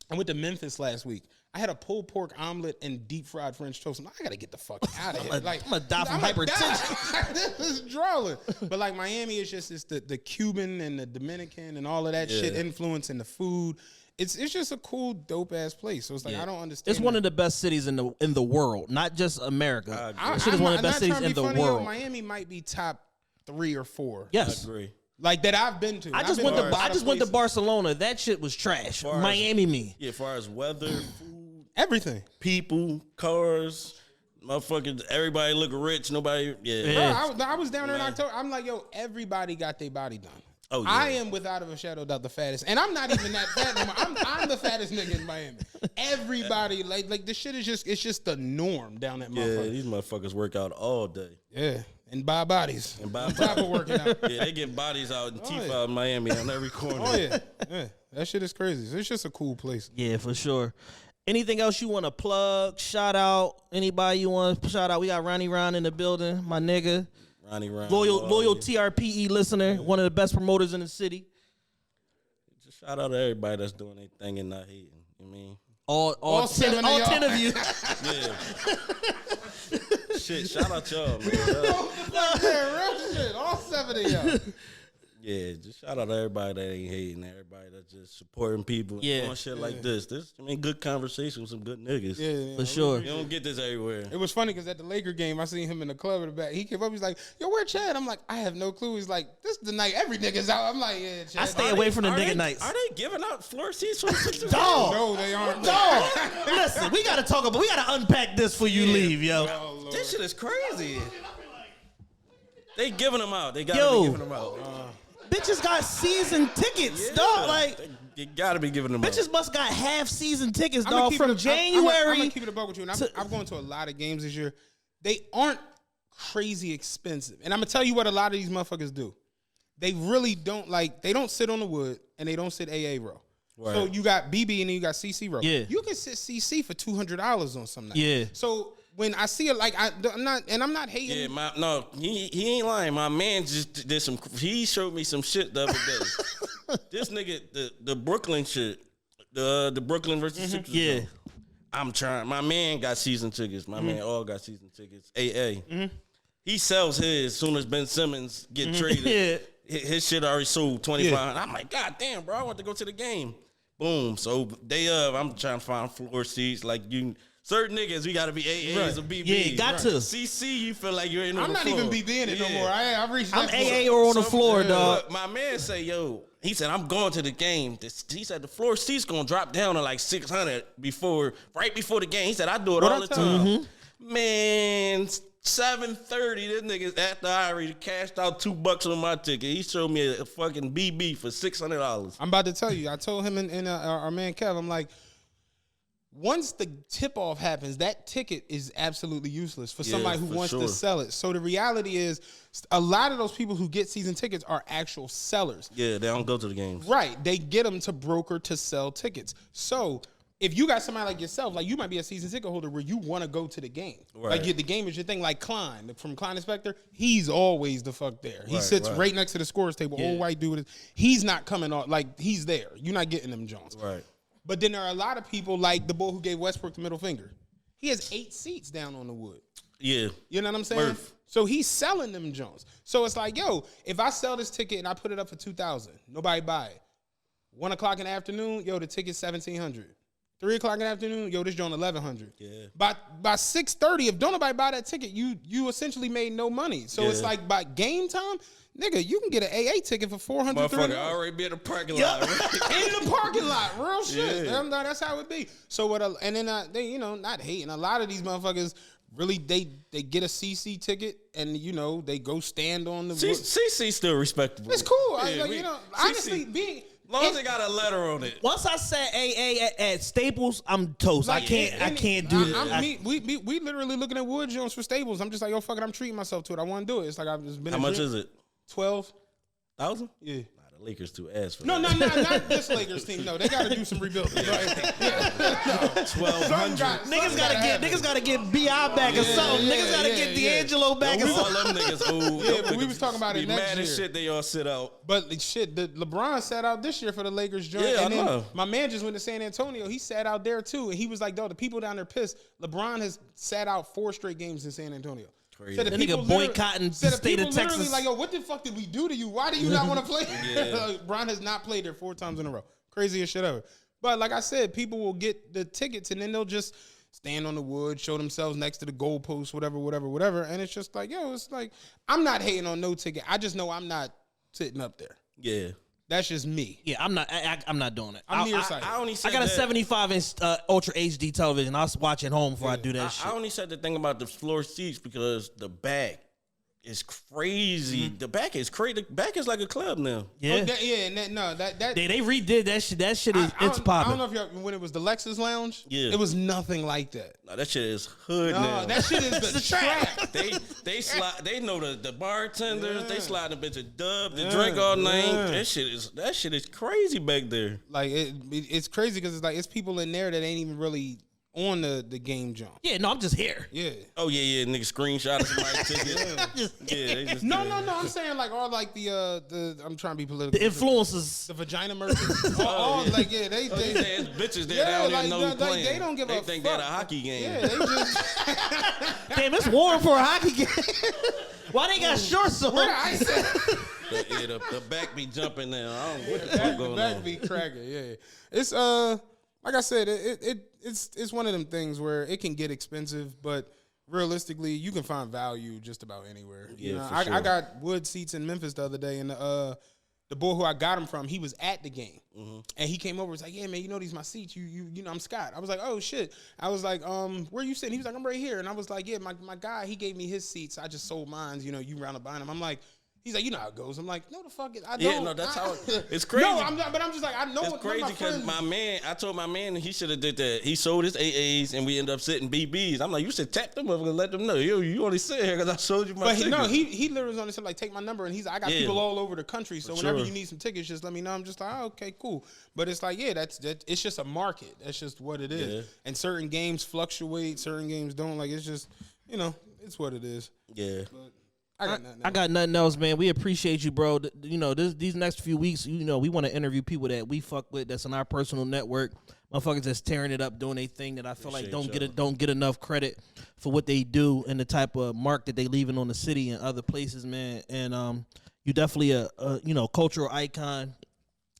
C: I went to Memphis last week. I had a pulled pork omelet and deep fried French toast. I gotta get the fuck out of here.
B: I'm gonna die from hypertension.
C: This is drawing. But like Miami is just the Cuban and the Dominican and all of that shit influencing the food. It's just a cool, dope ass place. So it's like I don't understand.
B: It's one of the best cities in the world, not just America. This is one of the best cities in the world.
C: Miami might be top 3 or 4.
B: Yes,
D: I agree.
C: Like that I've been to.
B: I just went to Barcelona. That shit was trash. Miami, me.
D: Yeah, as far as weather, food,
C: everything,
D: people, cars, motherfuckers, everybody look rich. Nobody,
C: Bro, I was down there in October. I'm like, yo, everybody got their body done.
D: Oh, yeah.
C: I am without a shadow of doubt the fattest, and I'm not even that fat no more. I'm the fattest nigga in Miami. Everybody like this shit is just the norm down that motherfucker.
D: Yeah, these motherfuckers work out all day.
C: Yeah, and buy bodies.
D: And buy
C: on top of working out.
D: Yeah, they get bodies out and teeth out in Miami on every corner.
C: Oh yeah, that shit is crazy. So it's just a cool place.
B: Yeah, for sure. Anything else you want to plug? Shout out anybody you want to shout out? We got Ronnie Ron in the building, my nigga.
D: Ronnie Ron,
B: loyal TRPE listener, one of the best promoters in the city.
D: Just shout out to everybody that's doing their thing and not hating. You mean
B: all 10 of you.
D: Yeah. Shit, shout out y'all, man.
C: Real shit, all 7 of y'all.
D: Yeah, just shout out to everybody that ain't hating, everybody that's just supporting people, doing shit like this. Good conversation with some good niggas.
C: Yeah,
B: for sure.
D: You don't get this everywhere.
C: It was funny because at the Laker game, I seen him in the club in the back. He came up, he's like, "Yo, where Chad?" I'm like, "I have no clue." He's like, "This is the night every nigga's out." I'm like, "Yeah, Chad."
B: I stay away from the nigga nights.
D: Are they giving out floor seats for the Sixers?
B: Dog.
C: No, they aren't.
B: Dog. Listen, we gotta talk about. We gotta unpack this for you leave, yo.
C: Oh,
D: This shit is crazy. They giving them out. They gotta be giving them out.
B: Bitches got season tickets, dog. Like
D: you gotta be giving them
B: bitches
D: out.
B: must got half season tickets, dog. From January.
C: I'm gonna keep it a buck with you. And I'm going to a lot of games this year. They aren't crazy expensive. And I'm gonna tell you what a lot of these motherfuckers do. They really don't they don't sit on the wood and they don't sit AA row. Right. So you got BB and then you got CC row.
B: Yeah.
C: You can sit CC for $200 on some nights.
B: Yeah.
C: So when I see it, I'm not hating.
D: Yeah, he ain't lying. My man just did some. He showed me some shit the other day. This nigga, the Brooklyn shit, the Brooklyn versus Sixers.
B: Yeah,
D: show. I'm trying. My man got season tickets. My man all got season tickets. AA. He sells his as soon as Ben Simmons get traded. His shit already sold 25. I'm like, God damn, bro, I want to go to the game. Boom. So day of, I'm trying to find floor seats like you. Certain niggas, we gotta be AAs or BBs.
B: Yeah, got to.
D: CC, you feel like you're in on
C: I'm
D: the
C: not
D: floor.
C: even BB in it no more. I've reached
B: I'm
C: that
B: AA
C: floor.
B: or on the floor, dog.
D: My man say, yo, he said, I'm going to the game. He said the floor seats gonna drop down to like 600 right before the game. He said, I do it all the time. Man, 7:30, this nigga, after I already cashed out $2 on my ticket, he showed me a fucking BB for $600.
C: I'm about to tell you. I told him and our man Kev, I'm like, once the tip-off happens, that ticket is absolutely useless for somebody who wants to sell it. So the reality is a lot of those people who get season tickets are actual sellers.
D: Yeah, they don't go to the games.
C: Right. They get them to broker to sell tickets. So if you got somebody like yourself, like you might be a season ticket holder where you want to go to the game.
D: Right.
C: Like the game is your thing. Like Klein from Klein Inspector, he's always the fuck there. He sits right next to the scores table. Old white dude. He's not coming on. Like he's there. You're not getting them Jones.
D: Right.
C: But then there are a lot of people like the boy who gave Westbrook the middle finger. He has 8 seats down on the wood.
D: Yeah.
C: You know what I'm saying?
D: Murph.
C: So he's selling them Jones. So it's like, yo, if I sell this ticket and I put it up for $2,000, nobody buy it. 1 o'clock in the afternoon, yo, the ticket's $1,700. 3 o'clock in the afternoon, yo, this joint $1,100. Yeah. By 6:30, if don't nobody buy that ticket, you essentially made no money. So it's like by game time, nigga, you can get an AA ticket for $400.
D: Motherfucker already be in the parking lot. Right?
C: In the parking lot, real shit. Yeah. That's how it be. So what? And then they, you know, not hating. A lot of these motherfuckers really they get a CC ticket and you know they go stand on the.
D: CC still respectable.
C: It's cool. You know, honestly, being.
D: As long as they got a letter on it.
B: Once I said AA at Staples, I'm toast. Like, I can't do that.
C: We literally looking at Wood Jones for Staples. I'm just like, yo, fuck it, I'm treating myself to it. I want to do it. It's like I've just been.
D: How much is it?
C: 12,000.
D: Yeah. Nah, the Lakers too ass for
C: that.
D: No,
C: not this Lakers team. No, they got to do some rebuilding.
B: 1,200. Niggas gotta get BI back or something. Niggas gotta get D'Angelo back or something.
D: All them niggas old.
C: Yeah, but we was talking about it next
D: mad
C: year.
D: as shit they all sit out.
C: But shit, the LeBron sat out this year for the Lakers joint.
D: Yeah,
C: and
D: I know.
C: My man just went to San Antonio. He sat out there too. And he was like, the people down there pissed. LeBron has sat out 4 straight games in San Antonio.
B: That nigga boycotting the state of Texas.
C: Like, yo, what the fuck did we do to you? Why do you not want to play? LeBron has not played there 4 times in a row. Craziest shit ever. But like I said, people will get the tickets and then they'll just stand on the wood, show themselves next to the goalpost, whatever. And it's just like, yo, it's like, I'm not hating on no ticket. I just know I'm not sitting up there.
D: Yeah.
C: That's just me.
B: Yeah, I'm not doing it.
C: I'm nearsighted.
B: I got a 75-inch Ultra HD television. I'll watch at home before I do that shit.
D: I only said the thing about the floor seats because the back is crazy. The back is crazy. The back is like a club now.
B: Yeah,
C: and
B: they redid that shit. That shit is it's popping.
C: I don't know if y'all when it was the Lexus Lounge.
D: Yeah,
C: it was nothing like that.
D: No, that shit is hood now.
C: That shit is the trap.
D: They slide. They know the bartenders. They slide a bitch of dub to drink all night. That shit is crazy back there.
C: Like it's crazy because it's like it's people in there that ain't even really on the game jump.
B: Yeah, no, I'm just here.
C: Yeah.
D: Oh yeah, nigga screenshot somebody's ticket.
C: No. I'm saying like all like the I'm trying to be political.
B: The influencers,
C: the vagina merchants. all like they
D: it's bitches there. They don't even know who's playing.
C: They don't give a fuck.
D: They think they're a hockey game.
C: Yeah, they just.
B: Damn, it's warm for a hockey game. Why they got shorts on?
C: Where the ice at?
D: The back be jumping now. I don't know what the fuck going on.
C: The back be cracking. Yeah, it's like I said, it's one of them things where it can get expensive, but realistically, you can find value just about anywhere.
D: Yeah,
C: you know,
D: for sure.
C: I got wood seats in Memphis the other day, and the boy who I got them from, he was at the game, and he came over. Was like, "Yeah, man, you know these my seats. You know, I'm Scott." I was like, "Oh shit." I was like, "Where you sitting?" He was like, "I'm right here," and I was like, "Yeah, my guy, he gave me his seats. I just sold mine. You know, you round up buying them." I'm like. He's like, you know how it goes. I'm like, no, the fuck, I don't.
D: Yeah, no, that's how it's crazy.
C: No, I'm not, but I'm just like, I know
D: it's crazy because I told my man he should have did that. He sold his AAs and we end up sitting BBs. I'm like, you should tap them up and let them know, yo, you only sit here because I sold you my ticket.
C: But he literally was on this like, take my number, and he's like, I got people all over the country, so whenever you need some tickets, just let me know. I'm just like, oh, okay, cool. But it's like, yeah, it's just a market. That's just what it is. Yeah. And certain games fluctuate, certain games don't. Like, it's just, you know, it's what it is.
D: Yeah.
C: But
B: I got nothing else, man. We appreciate you, bro. You know, these next few weeks, you know, we want to interview people that we fuck with that's in our personal network. Motherfuckers that's tearing it up, doing their thing that I feel like don't get enough credit for what they do and the type of mark that they leaving on the city and other places, man. And you definitely a cultural icon,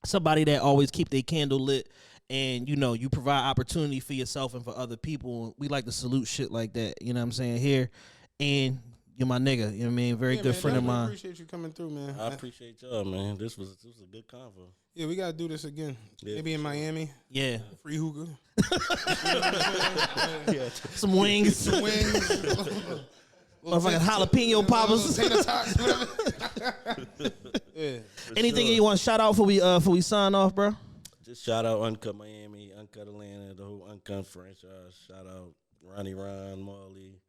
B: somebody that always keep their candle lit. And, you know, you provide opportunity for yourself and for other people. We like to salute shit like that, you know what I'm saying, here. And you're my nigga, you know what I mean? Very good friend of mine.
C: I appreciate you coming through, man.
D: I appreciate y'all, man. This was a good convo.
C: Yeah, we gotta do this again. Yeah, maybe in Miami.
B: Yeah.
C: Free hookah.
B: Some wings.
C: Some wings.
B: Motherfucking jalapeno poppers.
C: Yeah.
B: Anything you want to shout out before we sign off, bro?
D: Just shout out Uncut Miami, Uncut Atlanta, the whole Uncut franchise. Shout out Ronnie Ron, Marley.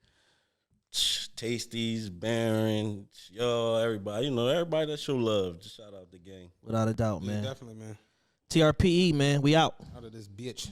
D: Tasties, Baron, yo, everybody. You know, everybody that show love. Just shout out the gang.
B: Without a doubt, man.
C: Definitely, man.
B: TRPE, man. We out.
C: Out of this bitch.